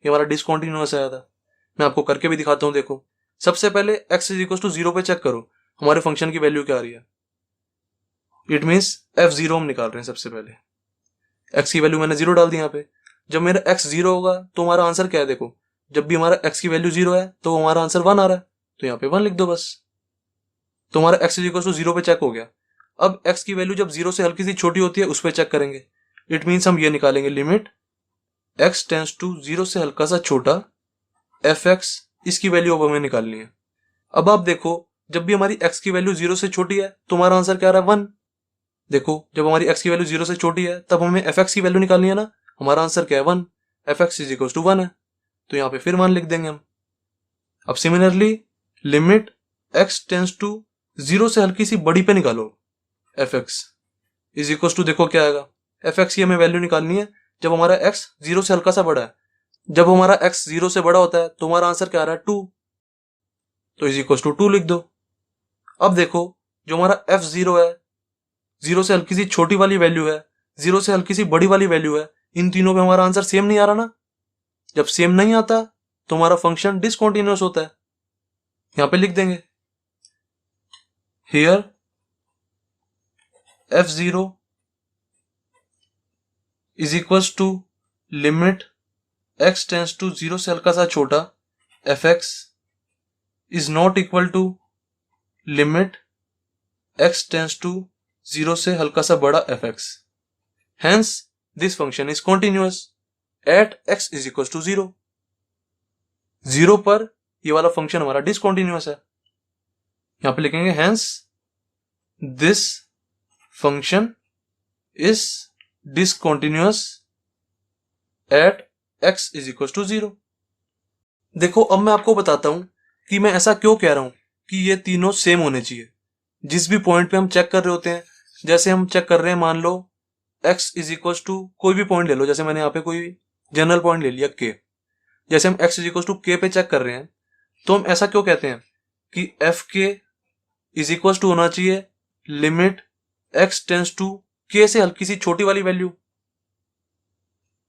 हमारा डिसकॉन्टिन्यूअस आया था। मैं आपको करके भी दिखाता हूं। देखो सबसे पहले x इज इक्वल टू 0 पे चेक करो हमारे फंक्शन की वैल्यू क्या आ रही है। इट मीन्स f0 हम निकाल रहे हैं। सबसे पहले x की वैल्यू मैंने 0 डाल दी यहाँ पे। जब मेरा x 0 होगा तो हमारा आंसर क्या है, देखो जब भी हमारा x की वैल्यू 0 है तो हमारा आंसर 1 आ रहा है, तो यहाँ पे 1 लिख दो बस। तो हमारा x इज इक्वल टू 0 पे चेक हो गया। अब x की वैल्यू जब 0 से हल्की सी छोटी होती है उस पर चेक करेंगे। इट मीन्स हम ये निकालेंगे, लिमिट x टेंस टू 0 से हल्का सा छोटा fx, इसकी वैल्यू अब हमें निकालनी है। अब आप देखो जब भी हमारी x की वैल्यू 0 से छोटी है तो हमारा आंसर क्या आ रहा है, 1। देखो जब हमारी x की वैल्यू 0 से छोटी है तब हमें fx की वैल्यू निकालनी है ना, हमारा आंसर क्या है, 1। fx इज इक्वल टू 1 है, तो यहाँ पे फिर 1 लिख देंगे हम। अब similarly limit x tends to 0 से हल्की सी बड़ी पे निकालो fx इज इक्वल टू, देखो क्या आएगा, fx की हमें वैल्यू निकालनी है जब हमारा x 0 से हल्का सा बड़ा है। जब हमारा x 0 से बड़ा होता है तो हमारा आंसर क्या आ रहा है, 2, तो इज इक्वल टू 2 लिख दो। अब देखो जो हमारा f0 है, 0 से हल्की सी छोटी वाली वैल्यू है, 0 से हल्की सी बड़ी वाली वैल्यू है, इन तीनों पे हमारा आंसर सेम नहीं आ रहा ना। जब सेम नहीं आता तो हमारा फंक्शन डिसकंटीन्यूअस होता है। यहां पे लिख देंगे, here f0 is equal to limit x tends to 0 से हल्का सा छोटा fx is not equal to limit x tends to 0 से हल्का सा बड़ा fx। Hence, this function is continuous at x is equals to 0। 0 पर ये वाला फंक्शन हमारा डिसकंटीन्यूअस है। यहां पे लिखेंगे hence this function is discontinuous at x is equals to 0। देखो अब मैं आपको बताता हूं कि मैं ऐसा क्यों कह रहा हूं कि ये तीनों सेम होने चाहिए। जिस भी पॉइंट पे हम चेक कर रहे होते हैं, जैसे हम चेक कर रहे हैं, मान लो x इज इक्वल टू कोई भी पॉइंट ले लो, जैसे मैंने यहाँ पे कोई जनरल पॉइंट ले लिया k। जैसे हम x is equal to k पे चेक कर रहे हैं तो हम ऐसा क्यों कहते हैं कि एफ के इज इक्वल टू होना चाहिए limit x tends to k से हल्की सी छोटी वाली value,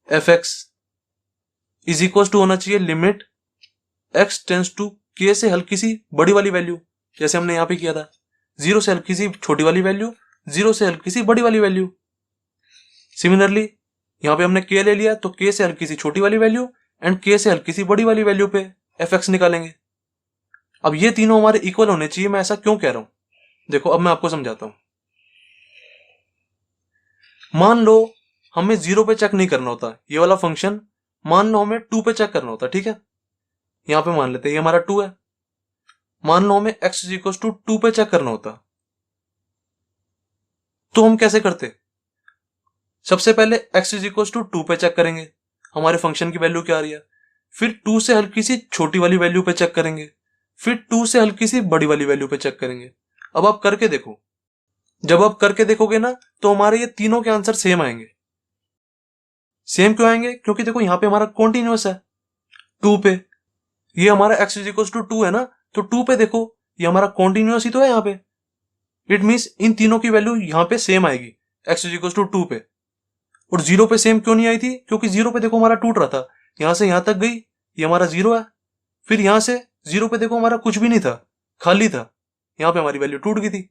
f x is equal to होना चाहिए limit x tends to k से हल्की सी बड़ी वाली वैल्यू, जैसे हमने यहाँ पे किया था 0 से हल्की सी छोटी वाली वैल्यू, 0 से हल्की सी बड़ी वाली वैल्यू। सिमिलरली यहां पे हमने k ले लिया तो k से हल्की सी छोटी वाली वैल्यू एंड k से हल्की सी बड़ी वाली वैल्यू पे fx निकालेंगे। अब ये तीनों हमारे इक्वल होने चाहिए। मैं ऐसा क्यों कह रहा हूं, देखो अब मैं आपको समझाता हूं। मान लो हमें 0 पे चेक नहीं करना होता ये वाला फंक्शन, मान लो हमें 2 पे चेक करना होता, ठीक है। यहां पे मान लेते हैं ये हमारा 2 है। मान लो हमें x इज इक्वल टू 2 पे चेक करना होता, तो हम कैसे करते, सबसे पहले x इज इक्वल टू 2 पे चेक करेंगे हमारे फंक्शन की वैल्यू क्या आ रही है, फिर 2 से हल्की सी छोटी वाली वैल्यू पे चेक करेंगे, फिर 2 से हल्की सी बड़ी वाली वैल्यू पे चेक करेंगे। अब आप करके देखो, जब आप करके देखोगे ना तो हमारे ये तीनों के आंसर सेम आएंगे। सेम क्यों आएंगे, क्योंकि देखो यहां पे हमारा कॉन्टिन्यूअस है 2 पे, ये हमारा x इज इक्वल टू 2 है ना, तो 2 पे देखो ये हमारा कॉन्टिन्यूअस ही तो है यहाँ पे। इट मीन्स इन तीनों की वैल्यू यहाँ पे सेम आएगी x इज इक्वल टू 2 पे। और 0 पे सेम क्यों नहीं आई थी, क्योंकि 0 पे देखो हमारा टूट रहा था, यहां से यहां तक गई ये हमारा 0 है, फिर यहां से जीरो पे देखो हमारा कुछ भी नहीं था, खाली था, यहाँ पे हमारी वैल्यू टूट गई थी।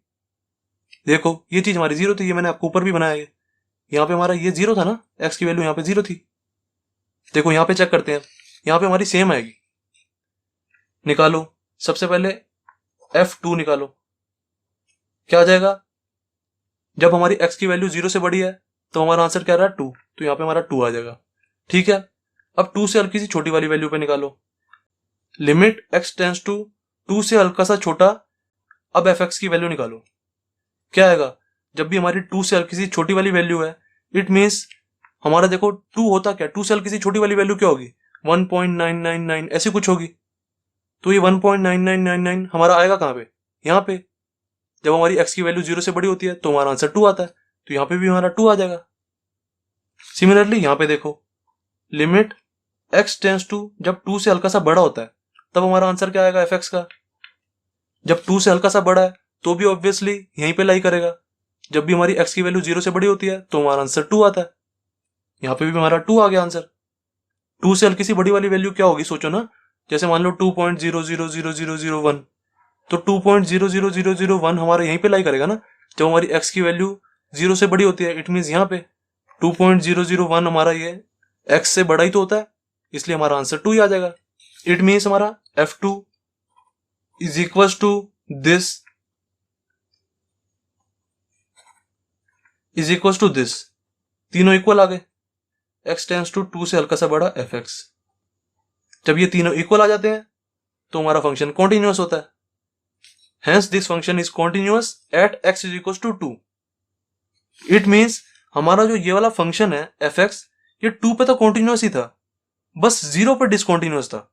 देखो ये चीज हमारी जीरो थी, ये मैंने आपको ऊपर भी बनाया है, यहाँ पे हमारा ये जीरो था ना, एक्स की वैल्यू यहाँ पे जीरो थी। देखो यहाँ पे चेक करते हैं, यहाँ पे हमारी सेम आएगी। निकालो, सबसे पहले F2 निकालो, क्या आ जाएगा? जब हमारी x की वैल्यू जीरो से बड़ी है तो हमारा आंसर क्या रहा है? 2, तो यहाँ पे हमारा 2 आ जाएगा। ठीक है, अब 2 से हल्की सी छोटी वाली वैल्यू पे निकालो, लिमिट x टेंड्स टू 2 से हल्का सा छोटा, अब fx की वैल्यू निकालो, क्या आएगा? जब भी हमारी 2 से हल्की सी छोटी वाली वैल्यू है, इट मीन्स हमारा देखो 2 होता क्या, 2 से हल्की सी छोटी वाली वैल्यू क्या होगी? 1.999 ऐसी कुछ होगी। तो ये 1.9999 हमारा आएगा कहाँ पे? यहाँ पे। जब हमारी x की वैल्यू जीरो से बड़ी होती है तो हमारा आंसर 2 आता है, तो यहाँ पे भी हमारा 2 आ जाएगा। सिमिलरली यहाँ पे देखो, लिमिट x टेंड्स टू, जब 2 से हल्का सा बड़ा होता है तब हमारा आंसर क्या आएगा fx का? जब 2 से हल्का सा बड़ा है तो भी ऑब्वियसली यहीं पे लाई करेगा। जब भी हमारी x की वैल्यू जीरो से बड़ी होती है तो हमारा आंसर 2 आता है, यहाँ पे भी हमारा 2 आ गया आंसर। 2 से हल्की सी बड़ी वाली वैल्यू क्या होगी, सोचो ना, जैसे मान लो 2.000001, तो 2.00001 हमारा यहीं पे लाई करेगा ना। जब हमारी x की वैल्यू जीरो से बड़ी होती है, इट मीन्स यहाँ पे 2.001 हमारा ये x से बड़ा ही तो होता है, इसलिए हमारा आंसर 2 ही आ जाएगा। इट मीन्स हमारा F2 is equal to this, is equal to this, तीनों इक्वल आ गए। x टेंड्स टू 2 से हल्का सा बड़ा fx, जब ये तीनों इक्वल आ जाते हैं तो हमारा फंक्शन कॉन्टिन्यूअस होता है। Hence this function is continuous at x is equals to 2. It means हमारा जो ये वाला फंक्शन है fx, ये 2 पे तो कॉन्टिन्यूअस ही था, बस 0 पे डिसकॉन्टिन्यूअस था।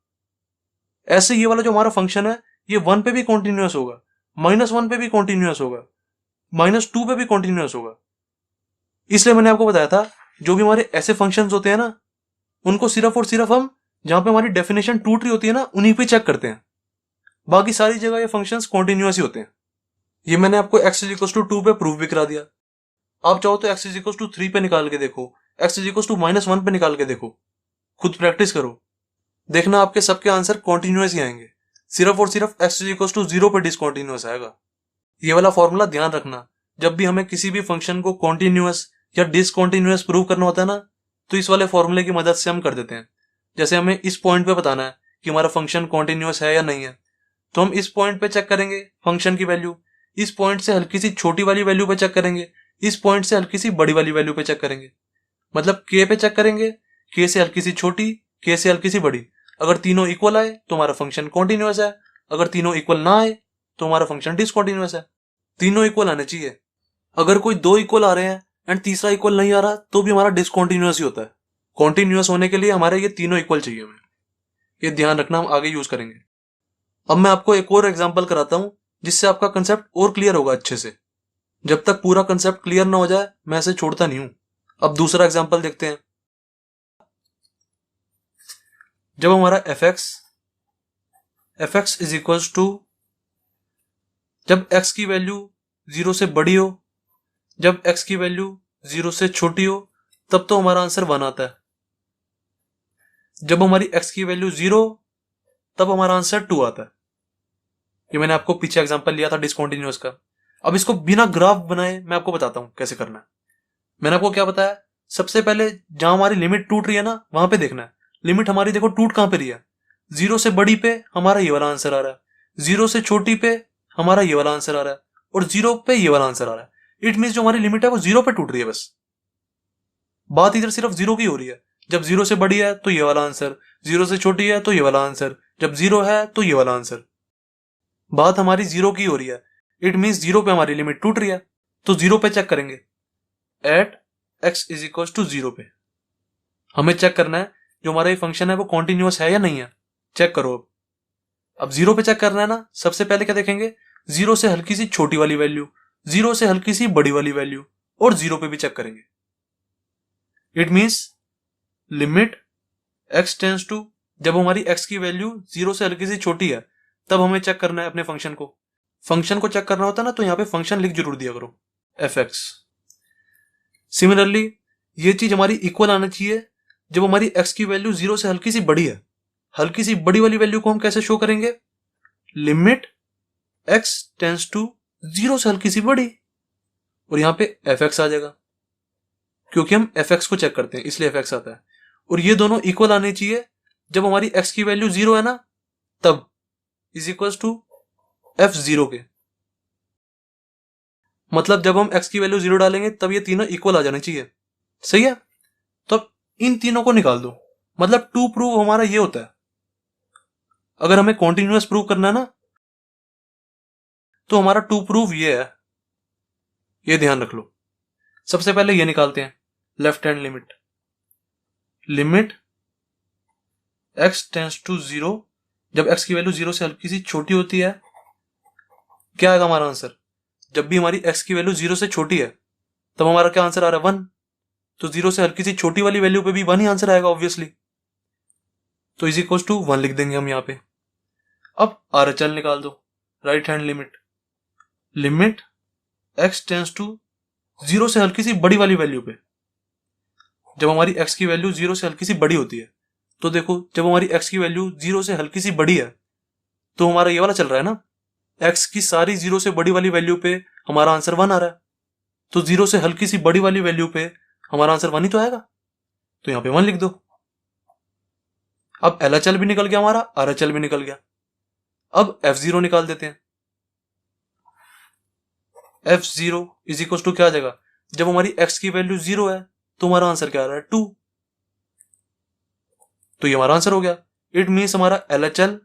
ऐसे ये वाला जो हमारा फंक्शन है ये 1 पे भी कॉन्टिन्यूअस होगा, -1 पे भी कॉन्टिन्यूअस होगा, -2 पे भी कॉन्टिन्यूअस होगा। इसलिए मैंने आपको बताया था जो भी हमारे ऐसे फंक्शंस होते हैं ना, उनको सिर्फ और सिर्फ हम जहां पे हमारी डेफिनेशन टूट रही होती है ना, उन्हीं पे चेक करते हैं। बाकी सारी जगह ये फंक्शंस कॉन्टिन्यूअस ही होते हैं। ये मैंने आपको x इज इक्वल टू 2 पे प्रूव भी करा दिया। आप चाहो तो x इज इक्वल टू 3 पे निकाल के देखो, x इज इक्वल टू -1 पे निकाल के देखो, खुद प्रैक्टिस करो, देखना आपके सबके आंसर कॉन्टिन्यूअस ही आएंगे। सिर्फ और सिर्फ x इज इक्वल टू 0 पे डिसकॉन्टिन्यूअस आएगा। ये वाला फॉर्मूला ध्यान रखना, जब भी हमें किसी भी फंक्शन को कॉन्टिन्यूअस या डिसकॉन्टिन्यूअस प्रूव करना होता है ना, तो इस वाले फॉर्मूले की मदद से हम कर देते हैं। जैसे हमें इस पॉइंट पे बताना है कि हमारा फंक्शन कॉन्टिन्यूअस है या नहीं है, तो हम इस पॉइंट पे चेक करेंगे फंक्शन की वैल्यू, इस पॉइंट से हल्की सी छोटी वाली वैल्यू पे चेक करेंगे, इस पॉइंट से हल्की सी बड़ी वाली वैल्यू पे चेक करेंगे। मतलब k पे चेक करेंगे, k से हल्की सी छोटी, k से हल्की सी बड़ी। अगर तीनों इक्वल आए तो हमारा फंक्शन कॉन्टिन्यूअस है, अगर तीनों इक्वल ना आए तो हमारा फंक्शन डिसकॉन्टिन्यूअस है। तीनों इक्वल आने चाहिए। अगर कोई 2 इक्वल आ रहे हैं एंड तीसरा इक्वल नहीं आ रहा तो भी हमारा डिसकॉन्टिन्यूअस ही होता है। कॉन्टिन्यूअस होने के लिए हमारे ये तीनों इक्वल चाहिए हमें, ये ध्यान रखना, हम आगे यूज करेंगे। अब मैं आपको एक और एग्जांपल कराता हूं जिससे आपका कंसेप्ट और क्लियर होगा अच्छे से। जब तक पूरा कंसेप्ट क्लियर ना हो जाए मैं इसे छोड़ता नहीं हूं। अब दूसरा एग्जांपल देखते हैं। जब हमारा fx इज इक्वल्स टू, जब x की वैल्यू 0 से बड़ी हो, जब x की वैल्यू 0 से छोटी हो, तब तो हमारा आंसर 1 आता है। जब हमारी x की वैल्यू 0, तब हमारा आंसर 2 आता है। ये मैंने आपको पीछे एग्जांपल लिया था डिसकॉन्टिन्यूअस का। अब इसको बिना ग्राफ बनाए मैं आपको बताता हूं कैसे करना है। मैंने आपको क्या बताया, सबसे पहले जहां हमारी लिमिट टूट रही है ना, वहां पे देखना है लिमिट हमारी देखो टूट कहां पे रही है। 0 से बड़ी पे हमारा ये वाला आंसर आ रहा है, 0 से छोटी पे हमारा ये वाला आंसर आ रहा है, और 0 पे ये वाला आंसर आ रहा है। इट मीन्स जो हमारी लिमिट है वो 0 पे टूट रही है। बस बात इधर सिर्फ 0 की हो रही है। जब 0 से बड़ी है तो ये वाला आंसर, 0 से छोटी है तो ये वाला आंसर, जब 0 है तो ये वाला आंसर। बात हमारी 0 की हो रही है। इट मीन्स 0 पे हमारी लिमिट टूट रही है, तो 0 पे चेक करेंगे at x is equal to 0 पे। हमें चेक करना है जो हमारा ये फंक्शन है वो कॉन्टिन्यूअस है या नहीं है। चेक करो। अब 0 पे चेक करना है ना, सबसे पहले क्या देखेंगे, 0 से हल्की सी छोटी वाली वैल्यू, 0 से हल्की सी बड़ी वाली वैल्यू, और 0 पे भी चेक करेंगे। It means limit x tends to, जब हमारी x की वैल्यू 0 से हल्की सी छोटी है तब हमें चेक करना है अपने फंक्शन को। फंक्शन को चेक करना होता है ना, तो यहां पे फंक्शन लिख जरूर दिया करो, fx। सिमिलरली ये चीज हमारी इक्वल आना चाहिए जब हमारी x की वैल्यू 0 से हल्की सी बड़ी है। हल्की सी बड़ी वाली वैल्यू को हम कैसे शो करेंगे, लिमिट x टेंस टू 0 से हल्की सी बड़ी, और यहां पे fx आ जाएगा क्योंकि हम fx को चेक करते हैं इसलिए fx आता है। और ये दोनों इक्वल आने चाहिए जब हमारी x की वैल्यू 0 है ना, तब इज इक्वल टू f0 के। मतलब जब हम x की वैल्यू 0 डालेंगे तब ये तीनों इक्वल आ जाने चाहिए। सही है? तो अब इन तीनों को निकाल दो। मतलब टू प्रूव हमारा ये होता है। अगर हमें कॉन्टिन्यूअस प्रूव करना है ना, तो हमारा टू प्रूव ये है, ये ध्यान रख लो। सबसे पहले ये निकालते हैं, left hand limit, limit x tends to 0, जब x की वैल्यू 0 से हल्की सी छोटी होती है, क्या आएगा हमारा आंसर? जब भी हमारी x की वैल्यू 0 से छोटी है तब हमारा क्या आंसर आ रहा है? 1। तो 0 से हल्की सी छोटी वाली वैल्यू पे भी 1 ही आंसर आएगा ऑब्वियसली। तो इज इक्वल टू 1 लिख देंगे हम यहां पे। अब RHL निकाल दो, right hand limit, limit x tends to 0 से हल्की सी बड़ी वाली वैल्यू पे। जब हमारी x की वैल्यू 0 से हल्की सी बड़ी होती है, तो देखो जब हमारी x की वैल्यू 0 से हल्की सी बड़ी है तो हमारा ये वाला चल रहा है ना, x की सारी 0 से बड़ी वाली वैल्यू पे हमारा आंसर 1 आ रहा है। तो 0 से हल्की सी बड़ी वाली वैल्यू पे हमारा आंसर 1 ही तो आएगा। तो यहां पे 1 लिख दो। अब LHL भी निकल गया हमारा, RHL भी निकल गया। अब F0 निकाल देते हैं। F0 इज इक्वल टू क्या आ जाएगा? जब हमारी x की वैल्यू 0 है तो हमारा आंसर क्या आ रहा है? 2। तो ये हमारा आंसर हो गया। इट मीन्स हमारा LHL,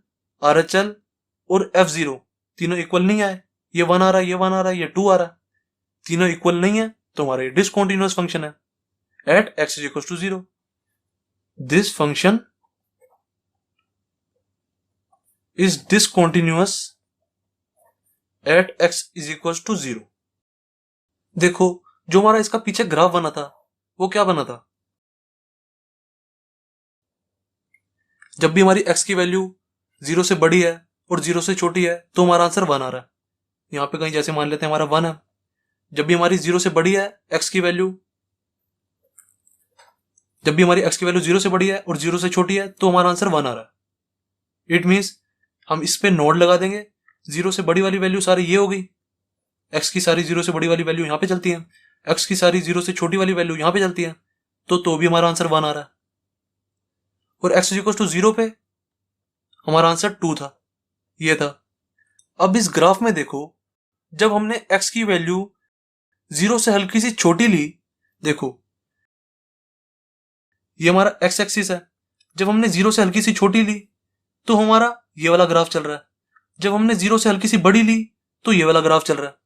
RHL और F0 तीनों इक्वल नहीं आए। ये 1 आ रहा है, ये 1 आ रहा है, ये 2 आ रहा है, तीनों इक्वल नहीं है, तो हमारा ये डिसकंटीन्यूअस फंक्शन है at x is equal to 0। This function is discontinuous at x is equal to 0। देखो जो हमारा इसका पीछे ग्राफ बना था वो क्या बना था? जब भी हमारी x की वैल्यू 0 से बड़ी है और 0 से छोटी है तो हमारा आंसर 1 आ रहा है। यहां पे कहीं जैसे मान लेते हैं हमारा 1 है। जब भी हमारी 0 से बड़ी है x की वैल्यू, जब भी हमारी x की वैल्यू 0 से बड़ी है और 0 से छोटी है तो हमारा आंसर 1 आ रहा है। इट मीन्स हम इस पे नोड लगा देंगे। 0 से बड़ी वाली वैल्यू सारी ये हो गई, x की सारी 0 से बड़ी वाली वैल्यू यहां पे चलती है, x की सारी 0 से छोटी वाली वैल्यू यहां पे चलती है, तो भी हमारा आंसर 1 आ रहा है। और x इज इक्वल टू 0 पे हमारा आंसर 2 था, ये था। अब इस ग्राफ में देखो, जब हमने x की वैल्यू 0 से हल्की सी छोटी ली, देखो ये हमारा x एक्सिस है। जब हमने 0 से हल्की सी छोटी ली तो हमारा ये वाला ग्राफ चल रहा है। जब हमने 0 से हल्की सी बड़ी ली तो ये वाला ग्राफ चल रहा है,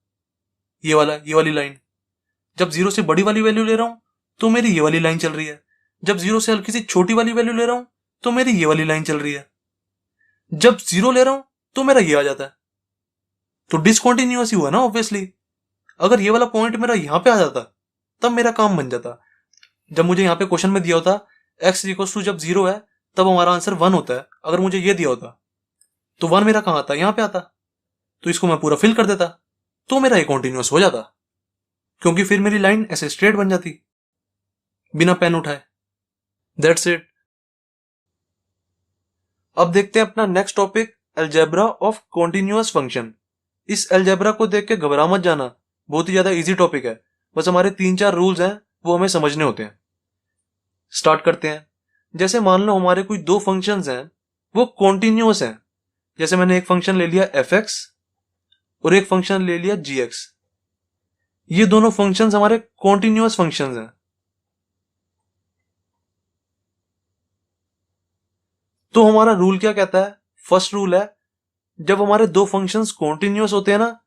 ये वाली लाइन। जब 0 से बड़ी वाली वैल्यू ले रहा हूं तो मेरी ये वाली लाइन चल रही है। जब 0 से हल्की सी छोटी वाली वैल्यू ले रहा हूं तो मेरी ये वाली लाइन चल रही है। जब 0 ले रहा हूं तो मेरा ये आ जाता है। तो डिसकंटीन्यूअस ही हुआ ना ऑब्वियसली। अगर ये वाला पॉइंट मेरा यहां पे आ जाता तब मेरा काम बन जाता। जब मुझे यहाँ पे क्वेश्चन में दिया होता x इक्वल्स टू जब 0 है तब हमारा आंसर 1 होता है, अगर मुझे ये दिया होता तो 1 मेरा कहां आता? यहाँ पे आता। तो इसको मैं पूरा फिल कर देता तो मेरा ये कॉन्टिन्यूअस हो जाता, क्योंकि फिर मेरी लाइन ऐसे स्ट्रेट बन जाती बिना पेन उठाए। That's it. अब देखते हैं अपना next topic, algebra of continuous function. इस अलजेब्रा को देख के घबरा मत जाना, बहुत ही ज्यादा इजी टॉपिक है। बस हमारे 3-4 रूल्स हैं वो हमें समझने होते हैं। स्टार्ट करते हैं। जैसे मान लो हमारे कोई दो फंक्शंस हैं वो कॉन्टिन्यूअस हैं। जैसे मैंने एक फंक्शन ले लिया fx और एक फंक्शन ले लिया gx। ये दोनों फंक्शंस हमारे कॉन्टिन्यूअस फंक्शंस हैं। तो हमारा रूल क्या कहता है? फर्स्ट रूल है, जब हमारे दो फंक्शंस कॉन्टिन्यूअस होते हैं ना,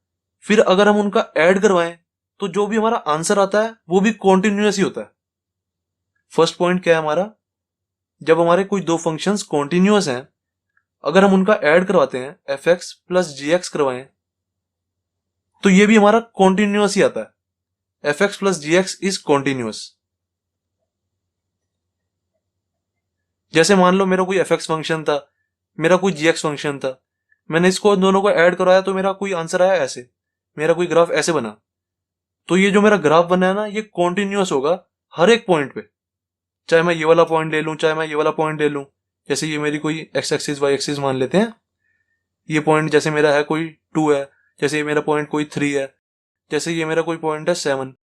फिर अगर हम उनका ऐड करवाएं तो जो भी हमारा आंसर आता है वो भी कॉन्टिन्यूअस ही होता है। फर्स्ट पॉइंट क्या है हमारा? जब हमारे कोई दो फंक्शंस कॉन्टिन्यूअस हैं, अगर हम उनका ऐड करवाते हैं fx प्लस gx करवाएं तो ये भी हमारा कॉन्टिन्यूअस ही आता है। fx plus gx is continuous. जैसे मान लो मेरा कोई fx फंक्शन था, मेरा कोई gx फंक्शन था, मैंने इसको दोनों को ऐड करवाया तो मेरा कोई आंसर आया ऐसे, मेरा कोई ग्राफ ऐसे बना। तो ये जो मेरा ग्राफ बना है ना, ये कॉन्टिन्यूअस होगा हर एक पॉइंट पे, चाहे मैं ये वाला पॉइंट ले लूं चाहे मैं ये वाला पॉइंट ले लूं। जैसे ये मेरी कोई एक्स एक्सिस वाई एक्सिस मान लेते हैं, ये पॉइंट जैसे मेरा है कोई 2 है, जैसे ये मेरा पॉइंट कोई 3 है, जैसे ये मेरा कोई पॉइंट है 7,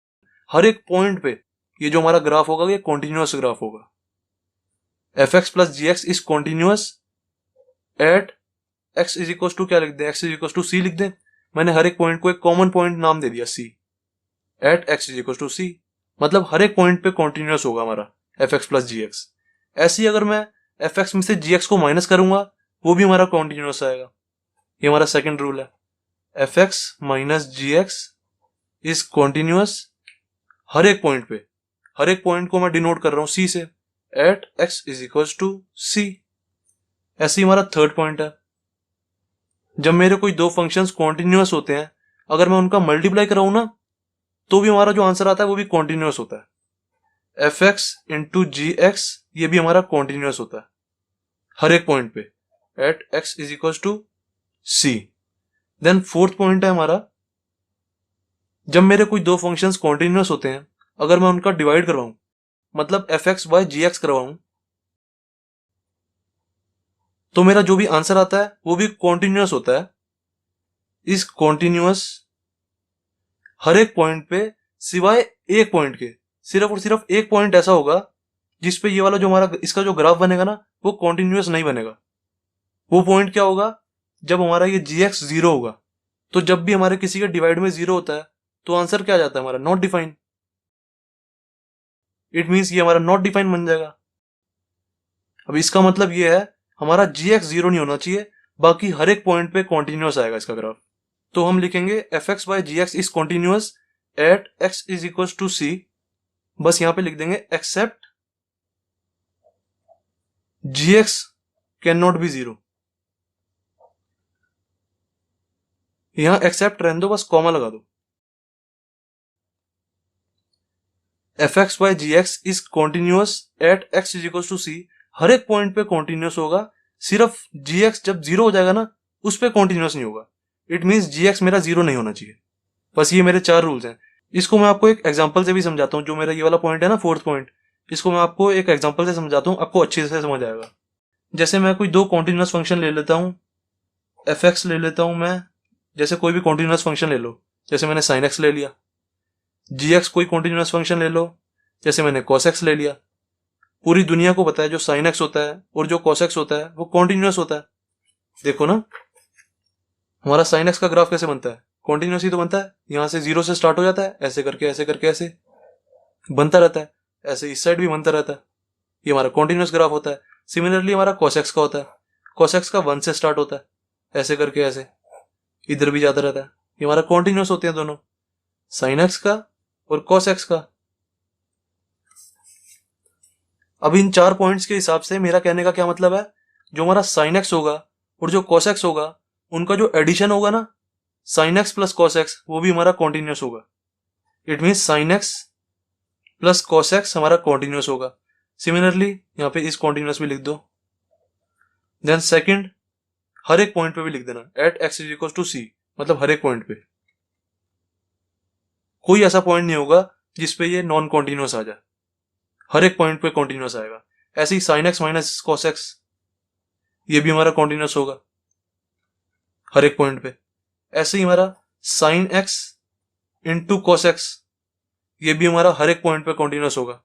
हर एक पॉइंट पे ये जो हमारा ग्राफ होगा ये कॉन्टिन्यूअस ग्राफ होगा। F x plus g x is continuous at x is equal to क्या लिख दें, x is equal to c लिख दें। मैंने हर एक पॉइंट को एक कॉमन पॉइंट नाम दे दिया c, at x is equal to c, मतलब हर एक पॉइंट पे कॉन्टिन्यूअस होगा हमारा f x plus g x. ऐसे ही अगर मैं एफ एक्स में से जी एक्स को माइनस करूंगा वो भी हमारा कॉन्टिन्यूअस आएगा। ये हमारा सेकंड रूल है, f x minus g x is continuous हर एक पॉइंट पे, हर एक पॉइंट को मैं डिनोट कर रहा हूं सी से, at x is equal to c. ऐसे ही हमारा थर्ड पॉइंट है, जब मेरे कोई दो फंक्शंस कॉन्टिन्यूअस होते हैं, अगर मैं उनका मल्टीप्लाई कराऊं ना तो भी हमारा जो आंसर आता है वो भी कॉन्टिन्यूअस होता है। एफ एक्स इंटू जी एक्स ये भी हमारा कॉन्टिन्यूअस होता है हर एक पॉइंट पे, at x is equal to c. Then fourth point है हमारा, जब मेरे कोई दो फंक्शंस कॉन्टिन्यूअस होते हैं, अगर मैं उनका डिवाइड करवाऊं, मतलब F x by g x करवाऊं, तो मेरा जो भी आंसर आता है वो भी कॉन्टिन्यूअस होता है। इस कॉन्टिन्यूअस हर एक पॉइंट पे सिवाय एक पॉइंट के, सिर्फ और सिर्फ एक पॉइंट ऐसा होगा जिसपे ये वाला जो हमारा इसका जो ग्राफ बनेगा ना वो कॉन्टिन्यूअस नहीं बनेगा। वो पॉइंट क्या होगा, जब हमारा ये जी एक्स 0 होगा। तो जब भी हमारे किसी के डिवाइड में 0 होता है तो आंसर क्या आ जाता है हमारा, नॉट डिफाइन। इट मीन्स ये हमारा नॉट डिफाइन बन जाएगा। अब इसका मतलब ये है हमारा जी एक्स 0 नहीं होना चाहिए, बाकी हर एक पॉइंट पे कॉन्टिन्यूअस आएगा इसका ग्राफ। तो हम लिखेंगे f x by g x is continuous at x is equal to c. बस यहां पे लिख देंगे except g x can not be 0। यहां एक्सेप्ट रहने दो, बस कॉमा लगा दो। F x by g x is continuous at x is equal to c, हर एक पॉइंट पे कॉन्टिन्यूअस होगा, सिर्फ जी एक्स जब 0 हो जाएगा ना उस पे कॉन्टिन्यूअस नहीं होगा। इट मीन्स जी एक्स मेरा 0 नहीं होना चाहिए। बस ये मेरे 4 रूल्स हैं। इसको मैं आपको एक एग्जाम्पल से भी समझाता हूँ। जो मेरा ये वाला पॉइंट है ना, फोर्थ पॉइंट, इसको मैं आपको एक एग्जाम्पल से समझाता हूँ, आपको अच्छे से समझ आएगा। जैसे मैं कोई दो कॉन्टिन्यूअस फंक्शन ले लेता हूँ, एफ एक्स ले लेता हूँ मैं, जैसे कोई भी कॉन्टिन्यूअस फंक्शन ले लो, जैसे मैंने साइन एक्स ले लिया। जी एक्स कोई कॉन्टिन्यूअस फंक्शन ले लो, जैसे मैंने कॉस एक्स ले लिया। पूरी दुनिया को पता है जो साइन एक्स होता है और जो कॉस एक्स होता है वो कॉन्टिन्यूअस होता है। देखो ना, हमारा साइन एक्स का ग्राफ कैसे बनता है, कॉन्टिन्यूअस ही तो बनता है। यहां से 0 से स्टार्ट हो जाता है, ऐसे करके ऐसे करके ऐसे बनता रहता है, ऐसे इस साइड भी बनता रहता है। ये हमारा कॉन्टिन्यूअस ग्राफ होता है। सिमिलरली हमारा कॉस एक्स का होता है, कॉस एक्स का 1 से स्टार्ट होता है, ऐसे करके ऐसे इधर भी जाता रहता है। ये हमारा कॉन्टिन्यूअस होते हैं दोनों, साइन एक्स का और कॉस एक्स का। अब इन 4 पॉइंट्स के हिसाब से मेरा कहने का क्या मतलब है, जो हमारा साइन एक्स होगा और जो कॉस एक्स होगा उनका जो एडिशन होगा ना, sine x plus cos x, वो भी हमारा कॉन्टिन्यूअस होगा। It mean sine x plus cos x हमारा कॉन्टिन्यूअस होगा। सिमिलरली यहाँ पे इस कॉन्टिन्यूअस भी लिख दो। देन सेकंड, हर एक पॉइंट पे भी लिख देना, at x is equal to c, मतलब हर एक पॉइंट पे। कोई ऐसा पॉइंट नहीं होगा जिसपे ये नॉन कॉन्टिन्यूअस आ जाए, हर एक पॉइंट पे कॉन्टिन्यूअस आएगा। ऐसे ही sine x minus cos x, ये भी हमारा कॉन्टिन्यूअस होगा हर एक पॉइंट पे। ऐसे ही हमारा sine x into cos x, ये भी हमारा हर एक पॉइंट पे कॉन्टिन्यूअस होगा।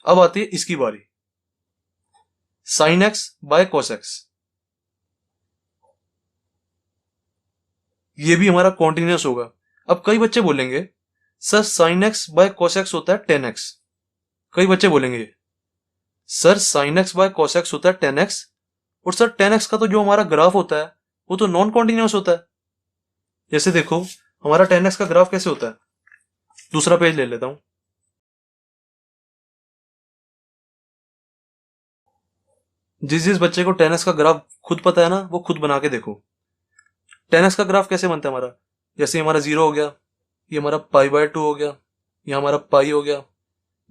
अब आती है इसकी बारी, sine x by cos x, ये भी हमारा कॉन्टिन्यूअस होगा। अब कई बच्चे बोलेंगे sir sine x by cos x होता है 10x। कई बच्चे बोलेंगे sir sine x by cos x होता है 10x, और सर 10x का तो जो हमारा ग्राफ होता है वो तो नॉन कॉन्टिन्यूअस होता है। जैसे देखो हमारा 10x का ग्राफ कैसे होता है, दूसरा पेज ले लेता हूं। जिस जिस बच्चे को 10x का ग्राफ खुद पता है ना, वो खुद बना के देखो। 10x का ग्राफ कैसे बनता है हमारा, जैसे हमारा 0 हो गया, ये हमारा π/2 हो गया, ये हमारा पाई हो गया,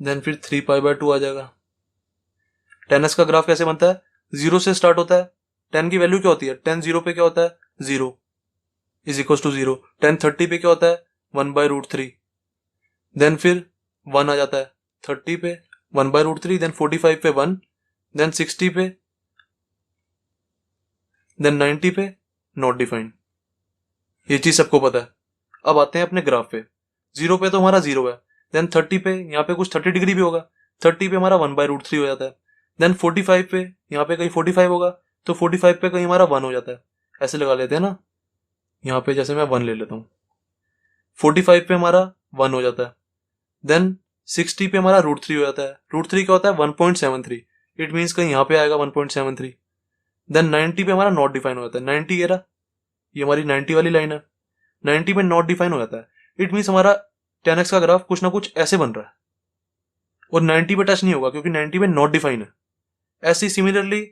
देन फिर 3π/2 आ जाएगा। 10x का ग्राफ कैसे बनता है, 0 से स्टार्ट होता है। 10 की वैल्यू क्या होती है, 10 0 पे क्या होता है, 0 इज इक्वल टू 0। 10 30 पे क्या होता है, 1/√3। देन फिर 1 आ जाता है 30 पे, 1/√3। देन 45 पे 1, देन 60 पे, देन 90 पे, नॉट डिफाइंड, ये चीज सबको पता है। अब आते हैं अपने ग्राफ पे। 0 पे तो हमारा 0 है, देन 30 पे यहाँ पे कुछ 30 डिग्री भी होगा, 30 पे हमारा 1/√3 हो जाता है। देन 45 पे यहाँ पे कहीं 45 होगा, तो 45 पे कहीं हमारा 1 हो जाता है। ऐसे लगा लेते हैं ना, यहाँ पे जैसे मैं 1 ले लेता हूँ, 45 पे हमारा 1 हो जाता है। देन 60 पे हमारा √3 हो जाता है। √3 क्या होता है? 1.73। इट मीन्स कहीं यहाँ पे आएगा 1.73। देन 90 पे हमारा नॉट डिफाइन हो जाता है। 90 ये हमारी 90 वाली लाइन है, 90 पे नॉट डिफाइन हो जाता है। इट मीन्स हमारा 10x का ग्राफ कुछ ना कुछ ऐसे बन रहा है, और 90 पे टच नहीं होगा क्योंकि 90 पे नॉट डिफाइन है। ऐसे ही सिमिलरली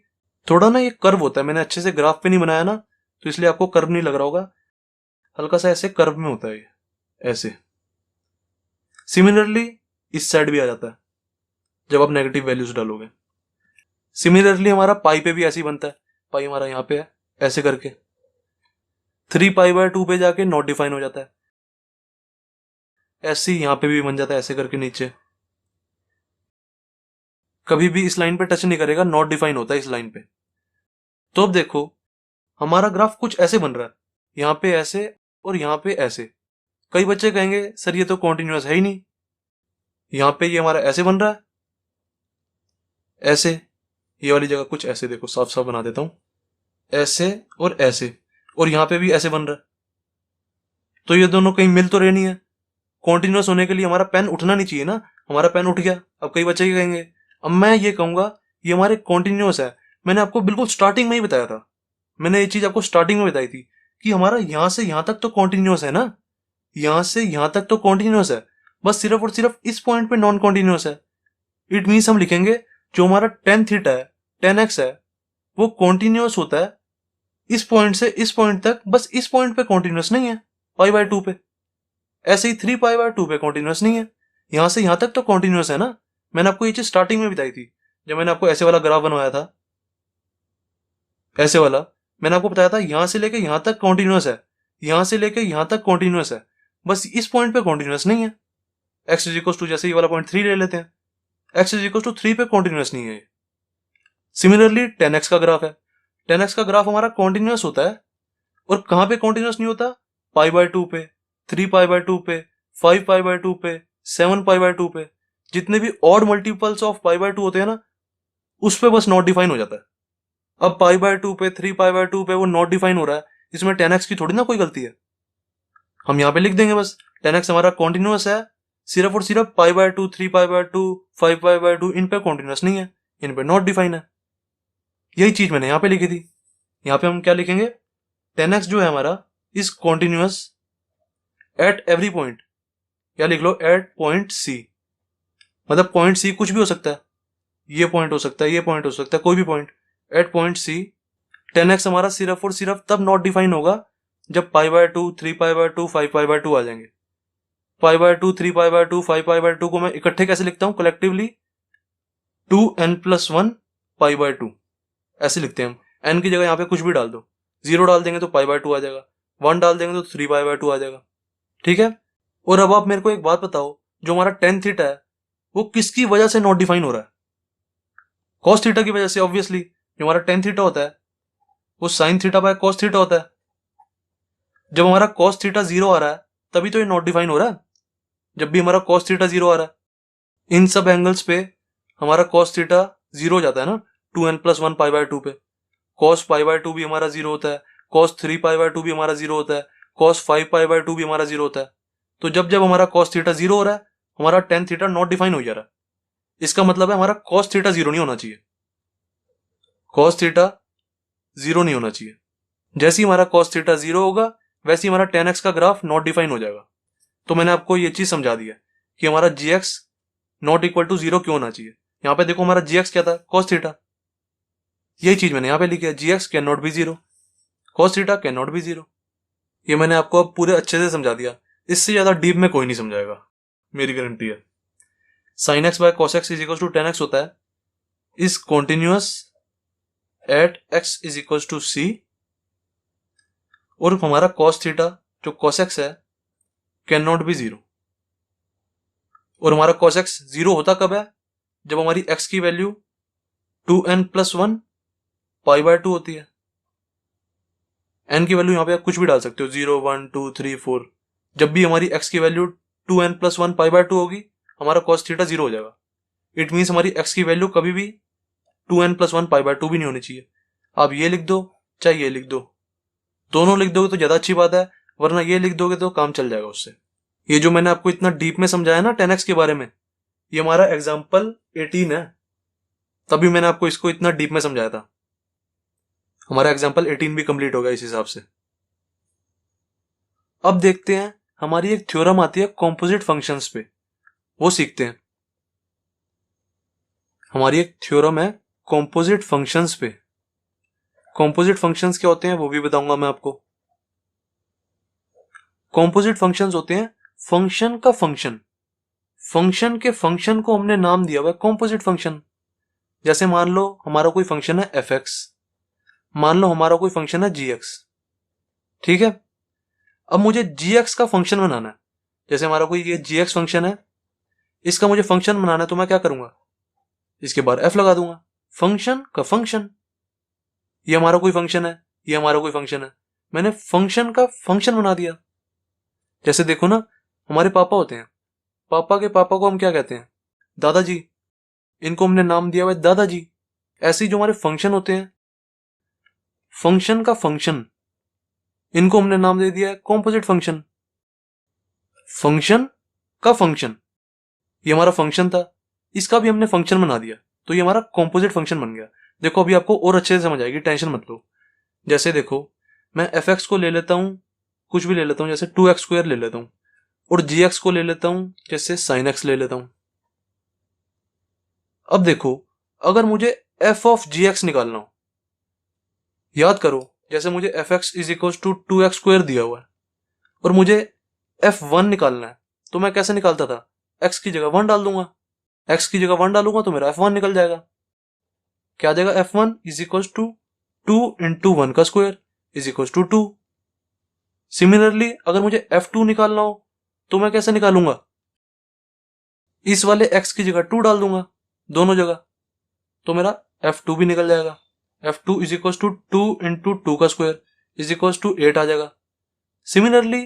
थोड़ा ना ये कर्व होता है, मैंने अच्छे से ग्राफ पे नहीं बनाया ना, तो इसलिए आपको कर्व नहीं लग रहा होगा, हल्का सा ऐसे कर्व में होता है ये, ऐसे। सिमिलरली इस साइड भी आ जाता है जब आप नेगेटिव वैल्यूज डालोगे। सिमिलरली हमारा पाई पे भी ऐसे ही बनता है। पाई हमारा यहाँ पे है, ऐसे करके 3π/2 पे जाके नॉट डिफाइन हो जाता है। ऐसे ही यहाँ पे भी बन जाता है, ऐसे करके नीचे। कभी भी इस लाइन पे टच नहीं करेगा, नॉट डिफाइन होता है इस लाइन पे। तो अब देखो हमारा ग्राफ कुछ ऐसे बन रहा है, यहाँ पे ऐसे और यहाँ पे ऐसे। कई बच्चे कहेंगे सर ये तो कॉन्टिन्यूअस है ही नहीं, यहाँ पे ये हमारा ऐसे बन रहा है, ऐसे। ये वाली जगह कुछ ऐसे, देखो साफ साफ बना देता हूं, ऐसे और ऐसे, और यहाँ पे भी ऐसे बन रहा है। तो ये दोनों कहीं मिल तो रहे नहीं है। कॉन्टिन्यूअस होने के लिए हमारा पेन उठना नहीं चाहिए ना, हमारा पेन उठ गया। अब कई बच्चे ये कहेंगे, अब मैं ये कहूंगा ये हमारे कॉन्टिन्यूअस है। मैंने आपको बिल्कुल स्टार्टिंग में ही बताया था, मैंने ये चीज आपको स्टार्टिंग में बताई थी कि हमारा यहां से यहां तक तो कॉन्टिन्यूअस है ना, यहां से यहां तक तो कॉन्टिन्यूअस है, बस सिर्फ और सिर्फ इस पॉइंट पे नॉन कॉन्टिन्यूअस है। इट मीन्स हम लिखेंगे जो हमारा tan थीटा है, tan x है, वो कॉन्टिन्यूअस होता है इस पॉइंट से इस पॉइंट तक, बस इस पॉइंट पे कॉन्टिन्यूअस नहीं है, π/2 पे। ऐसे ही 3π/2 पे कॉन्टिन्यूअस नहीं है, यहां से यहां तक तो कॉन्टिन्यूअस है ना। मैंने आपको ये चीज स्टार्टिंग में बताई थी, जब मैंने आपको ऐसे वाला ग्राफ बनवाया था, ऐसे वाला मैंने आपको बताया था यहां से लेके यहां तक कॉन्टिन्यूअस है, यहां से लेके यहां तक कॉन्टिन्यूअस है, बस इस पॉइंट पे कॉन्टिन्यूअस नहीं है। x इज इक्वल टू, जैसे ये वाला पॉइंट 3 ले लेते हैं, x इज इक्वल टू 3 पे कॉन्टिन्यूअस नहीं है। सिमिलरली 10x का ग्राफ है, 10x का ग्राफ हमारा कॉन्टिन्यूअस होता है, और कहां पे कॉन्टिन्यूअस नहीं होता? π/2 पे, 3π/2 पे, 5π/2 पे, 7π/2 पे। जितने भी ऑड मल्टीपल्स ऑफ π/2 होते हैं ना, उस पे बस नॉट डिफाइन हो जाता है। अब π/2 पे, 3π/2 पे वो नॉट डिफाइन हो रहा है, इसमें 10x की थोड़ी ना कोई गलती है। हम यहाँ पे लिख देंगे बस 10x हमारा कॉन्टिन्यूअस है, सिर्फ और सिर्फ π/2, 3π/2, 5π/2 इन पे कॉन्टिन्यूअस नहीं है, इन पे नॉट डिफाइन है। यही चीज मैंने यहाँ पे लिखी थी। यहाँ पे हम क्या लिखेंगे? 10x जो है हमारा is continuous at every point, या लिख लो एट पॉइंट सी। मतलब पॉइंट सी कुछ भी हो सकता है, ये पॉइंट हो सकता है, ये पॉइंट हो सकता है, कोई भी पॉइंट। एट पॉइंट सी 10x हमारा सिर्फ और सिर्फ तब नॉट डिफाइन होगा जब π/2, 3π/2, 5π/2 आ जाएंगे। π/2, 3π/2, 5π/2 को मैं इकट्ठे कैसे लिखता हूं? कलेक्टिवली 2n+1 π/2 ऐसे लिखते हैं हम। n की जगह यहाँ पे कुछ भी डाल दो, 0 डाल देंगे तो π/2 आ जाएगा, 1 डाल देंगे तो 3π/2 आ जाएगा। ठीक है। और अब आप मेरे को एक बात बताओ, जो हमारा tan थीटा है वो किसकी वजह से नॉट डिफाइन हो रहा है? cos थीटा की वजह से। ऑब्वियसली जो हमारा tan थीटा होता है वो sin theta by cos theta होता है। जब हमारा cos थीटा 0 आ रहा है तभी तो ये नॉट डिफाइन हो रहा है, जब भी हमारा cos थीटा 0 आ रहा है। इन सब एंगल्स पे हमारा cos थीटा 0 हो जाता है ना, 2n+1 π/2 पे। cos π/2 भी हमारा 0 होता है, cos 3π/2 भी हमारा 0 होता है, cos 5π/2 भी हमारा 0 होता है। तो जब जब हमारा cos थीटा 0 हो रहा है, हमारा tan थीटा नॉट डिफाइन हो जा रहा है। इसका मतलब है हमारा cos थीटा 0 नहीं होना चाहिए, cos थीटा 0 नहीं होना चाहिए। जैसे ही हमारा cos थीटा 0 होगा वैसे ही हमारा tan x का ग्राफ नॉट डिफाइन हो जाएगा। तो मैंने आपको ये चीज समझा दिया कि हमारा gx नॉट इक्वल टू 0 क्यों होना चाहिए। यहाँ पे देखो हमारा gx क्या था? cos theta. यही चीज मैंने यहाँ पे लिखी है, gx can not be 0, cos theta can not be 0। ये मैंने आपको अब पूरे अच्छे से समझा दिया, इससे ज्यादा डीप में कोई नहीं समझाएगा, मेरी गारंटी है। sin x by cos x is equal to tan x होता है is continuous at x is equal to c, और हमारा cos थीटा जो cos x है कैन नॉट बी 0। और हमारा cos x 0 होता कब है? जब हमारी x की वैल्यू 2n+1 π/2 होती है। एन की वैल्यू यहाँ पे आप कुछ भी डाल सकते हो, 0 1 2 3 4। जब भी हमारी एक्स की वैल्यू 2n+1 π/2 होगी, हमारा cos थीटा 0 हो जाएगा। इट मीन्स हमारी एक्स की वैल्यू कभी भी 2n+1 π/2 भी नहीं होनी चाहिए। आप ये लिख दो चाहे ये लिख दो, दोनों लिख दोगे तो ज्यादा अच्छी बात है, वरना ये लिख दोगे तो काम चल जाएगा उससे। ये जो मैंने आपको इतना डीप में समझाया ना 10x के बारे में, ये हमारा एग्जाम्पल 18 है, तभी मैंने आपको इसको इतना डीप में समझाया था। हमारा एग्जाम्पल 18 भी कंप्लीट हो गया इस हिसाब से। अब देखते हैं, हमारी एक थ्योरम आती है कॉम्पोजिट फंक्शंस पे, वो सीखते हैं। हमारी एक थ्योरम है कॉम्पोजिट फंक्शंस पे। कॉम्पोजिट फंक्शंस क्या होते हैं वो भी बताऊंगा मैं आपको। कॉम्पोजिट फंक्शंस होते हैं फंक्शन का फंक्शन, फंक्शन के फंक्शन को हमने नाम दिया हुआ है कॉम्पोजिट फंक्शन। जैसे मान लो हमारा कोई फंक्शन है fx, मान लो हमारा कोई फंक्शन है gx, ठीक है। अब मुझे gx का फंक्शन बनाना है। जैसे हमारा कोई ये gx फंक्शन है, इसका मुझे फंक्शन बनाना है, तो मैं क्या करूंगा, इसके बाद f लगा दूंगा, फंक्शन का फंक्शन। ये हमारा कोई फंक्शन है, ये हमारा कोई फंक्शन है, मैंने फंक्शन का फंक्शन बना दिया। जैसे देखो ना, हमारे पापा होते हैं, पापा के पापा को हम क्या कहते हैं, दादाजी, इनको हमने नाम दिया हुआ है दादाजी। ऐसे ही जो हमारे फंक्शन होते हैं, फंक्शन का फंक्शन, इनको हमने नाम दे दिया है कॉम्पोजिट फंक्शन। फंक्शन का फंक्शन, ये हमारा फंक्शन था, इसका भी हमने फंक्शन बना दिया, तो ये हमारा कॉम्पोजिट फंक्शन बन गया। देखो अभी आपको और अच्छे से समझ आएगी, टेंशन मत लो। जैसे देखो, मैं fx को ले लेता हूं, कुछ भी ले लेता हूं, जैसे 2x² ले लेता हूं, और gx को ले लेता हूं, जैसे sin x ले लेता हूं। अब देखो, अगर मुझे f ऑफ gx निकालना हो, याद करो, जैसे मुझे fx is equal to 2x² दिया हुआ है और मुझे f1 निकालना है, तो मैं कैसे निकालता था, x की जगह 1 डाल दूंगा, x की जगह 1 डालूंगा तो मेरा f1 निकल जाएगा। क्या आ जाएगा, f1 is equal to 2 into 1 का square is equal to 2। Similarly अगर मुझे f2 निकालना हो तो मैं कैसे निकालूंगा, इस वाले x की जगह 2 डाल दूंगा दोनों जगह, तो मेरा f2 भी निकल जाएगा। f2 is equal to 2 into 2 का स्क्वायर इज इक्वल टू 8 आ जाएगा। सिमिलरली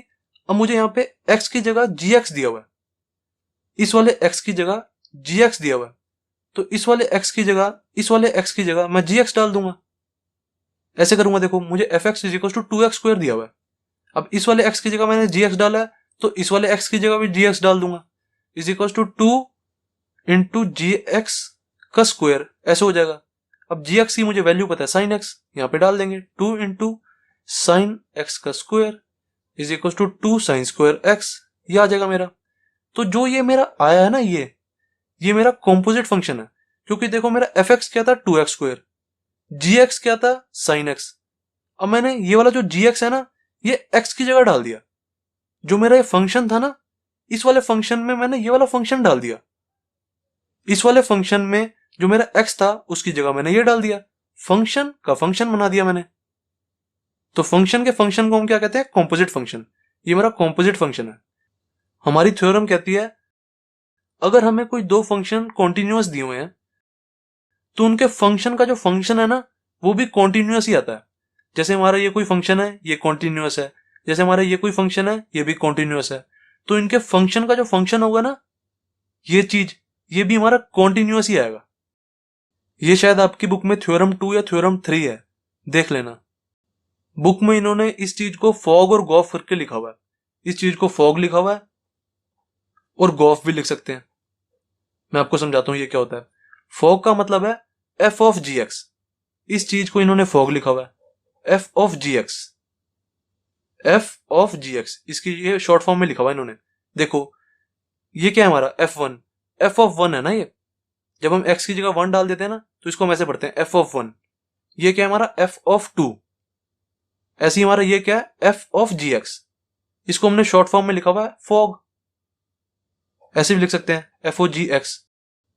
अब मुझे यहाँ पे x की जगह gx दिया हुआ है, इस वाले x की जगह gx दिया हुआ है, तो इस वाले x की जगह, इस वाले x की जगह मैं gx डाल दूंगा। ऐसे करूंगा, देखो मुझे fx is equal to 2x² दिया हुआ है, अब इस वाले x की जगह मैंने gx डाला है, तो इस वाले x की जगह भी gx डाल दूंगा, is equal to 2 into gx का स्क्वायर, ऐसे हो जाएगा। अब gx की मुझे वैल्यू पता है sin x, यहाँ पे डाल देंगे 2 इंटू sin x का square is equal to 2 sin square x, ये आ जाएगा मेरा। तो जो ये मेरा आया है ना, ये मेरा कॉम्पोजिट फंक्शन है, क्योंकि देखो मेरा fx क्या था 2x², gx क्या था sin x। अब मैंने ये वाला जो gx है ना, ये x की जगह डाल दिया, जो मेरा ये फंक्शन था ना, इस वाले फंक्शन में मैंने ये वाला फंक्शन डाल दिया, इस वाले फंक्शन में जो मेरा x था उसकी जगह मैंने ये डाल दिया, फंक्शन का फंक्शन बना दिया मैंने। तो फंक्शन के फंक्शन को हम क्या कहते हैं, कॉम्पोजिट फंक्शन। ये मेरा कॉम्पोजिट फंक्शन है। हमारी थ्योरम कहती है, अगर हमें कोई दो फंक्शन कॉन्टिन्यूअस दिए हुए हैं तो उनके फंक्शन का जो फंक्शन है ना, वो भी कॉन्टिन्यूअस ही आता है। जैसे हमारा ये कोई फंक्शन है, ये कॉन्टिन्यूअस है, जैसे हमारा ये कोई फंक्शन है, ये भी कॉन्टिन्यूअस है, तो इनके फंक्शन का जो फंक्शन होगा ना, ये चीज, ये भी हमारा कॉन्टिन्यूअस ही आएगा। ये शायद आपकी बुक में थ्योरम 2 या थ्योरम 3 है, देख लेना। बुक में इन्होंने इस चीज को फॉग और गॉफ करके लिखा हुआ है। इस चीज को फॉग लिखा हुआ है और गॉफ भी लिख सकते हैं। मैं आपको समझाता हूं ये क्या होता है। फॉग का मतलब है f ऑफ gx, इस चीज को इन्होंने फॉग लिखा हुआ है, f of gx, f of gx, इसकी ये शॉर्ट फॉर्म में लिखा हुआ है इन्होंने। देखो ये क्या है हमारा f1, f ऑफ 1 है ना, ये जब हम x की जगह 1 डाल देते हैं ना, तो इसको हम ऐसे पढ़ते हैं f ऑफ 1। ये क्या है हमारा f ऑफ 2, ऐसे ही हमारा ये क्या है f ऑफ gx, इसको हमने शॉर्ट फॉर्म में लिखा हुआ है फॉग। ऐसे भी लिख सकते हैं f o g x,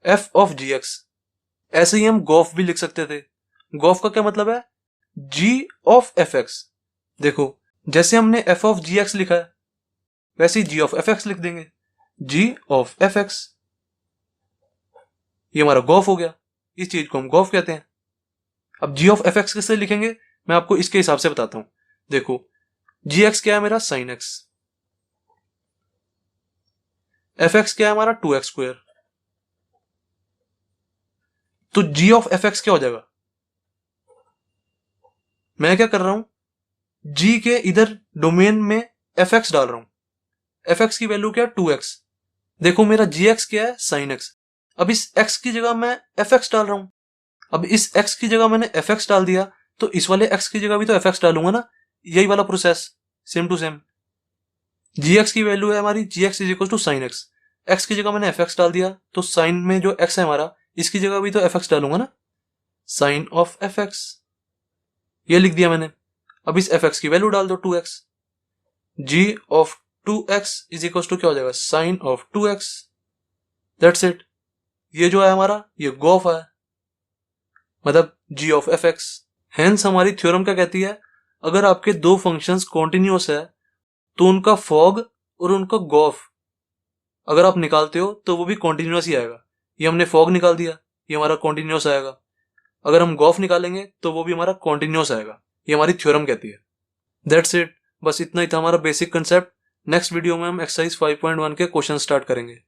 f of gx। ऐसे ही हम गॉफ भी लिख सकते थे। गॉफ का क्या मतलब है, g ऑफ fx। देखो जैसे हमने f ऑफ gx लिखा है, वैसे ही g ऑफ fx लिख देंगे, g ऑफ fx। ये हमारा गॉफ हो गया, इस चीज को हम गॉफ कहते हैं। अब g ऑफ fx किससे लिखेंगे, मैं आपको इसके हिसाब से बताता हूं। देखो जी एक्स क्या है मेरा, साइन एक्स। एफ एक्स क्या है हमारा, 2x²। तो जी ऑफ एफ एक्स क्या हो जाएगा, मैं क्या कर रहा हूं, जी के इधर डोमेन में एफ एक्स डाल रहा हूं। एफ एक्स की वैल्यू क्या है, 2x। देखो मेरा जी एक्स क्या है, साइन एक्स। अब इस x की जगह मैं एफ एक्स डाल रहा हूं। अब इस x की जगह मैंने एफ एक्स डाल दिया, तो इस वाले x की जगह भी तो एफ एक्स डालूंगा ना। यही वाला process, same to same. G x की वैल्यू है हमारी g x is equal to sine x. X की जगह मैंने एफ एक्स डाल दिया, तो साइन में जो x है हमारा, इसकी जगह भी तो एफ एक्स डालूंगा ना, साइन ऑफ एफ एक्स। ये लिख दिया मैंने। अब इस एफ एक्स की वैल्यू डाल दो, 2x। G of 2x is equal to क्या हो जाएगा, sign of 2x। That's it. ये जो है हमारा, ये गोफ है, मतलब जी ऑफ एफ एक्स। हेंस हमारी थ्योरम क्या कहती है, अगर आपके दो फंक्शंस कॉन्टिन्यूअस है तो उनका फॉग और उनका गॉफ अगर आप निकालते हो तो वो भी कॉन्टिन्यूअस ही आएगा। ये हमने फॉग निकाल दिया, ये हमारा कॉन्टिन्यूअस आएगा। अगर हम गॉफ निकालेंगे तो वो भी हमारा कॉन्टिन्यूअस आएगा। ये हमारी थ्योरम कहती है। That's it. बस इतना ही था हमारा बेसिक कंसेप्ट। नेक्स्ट वीडियो में हम एक्सरसाइज 5.1 के क्वेश्चन स्टार्ट करेंगे।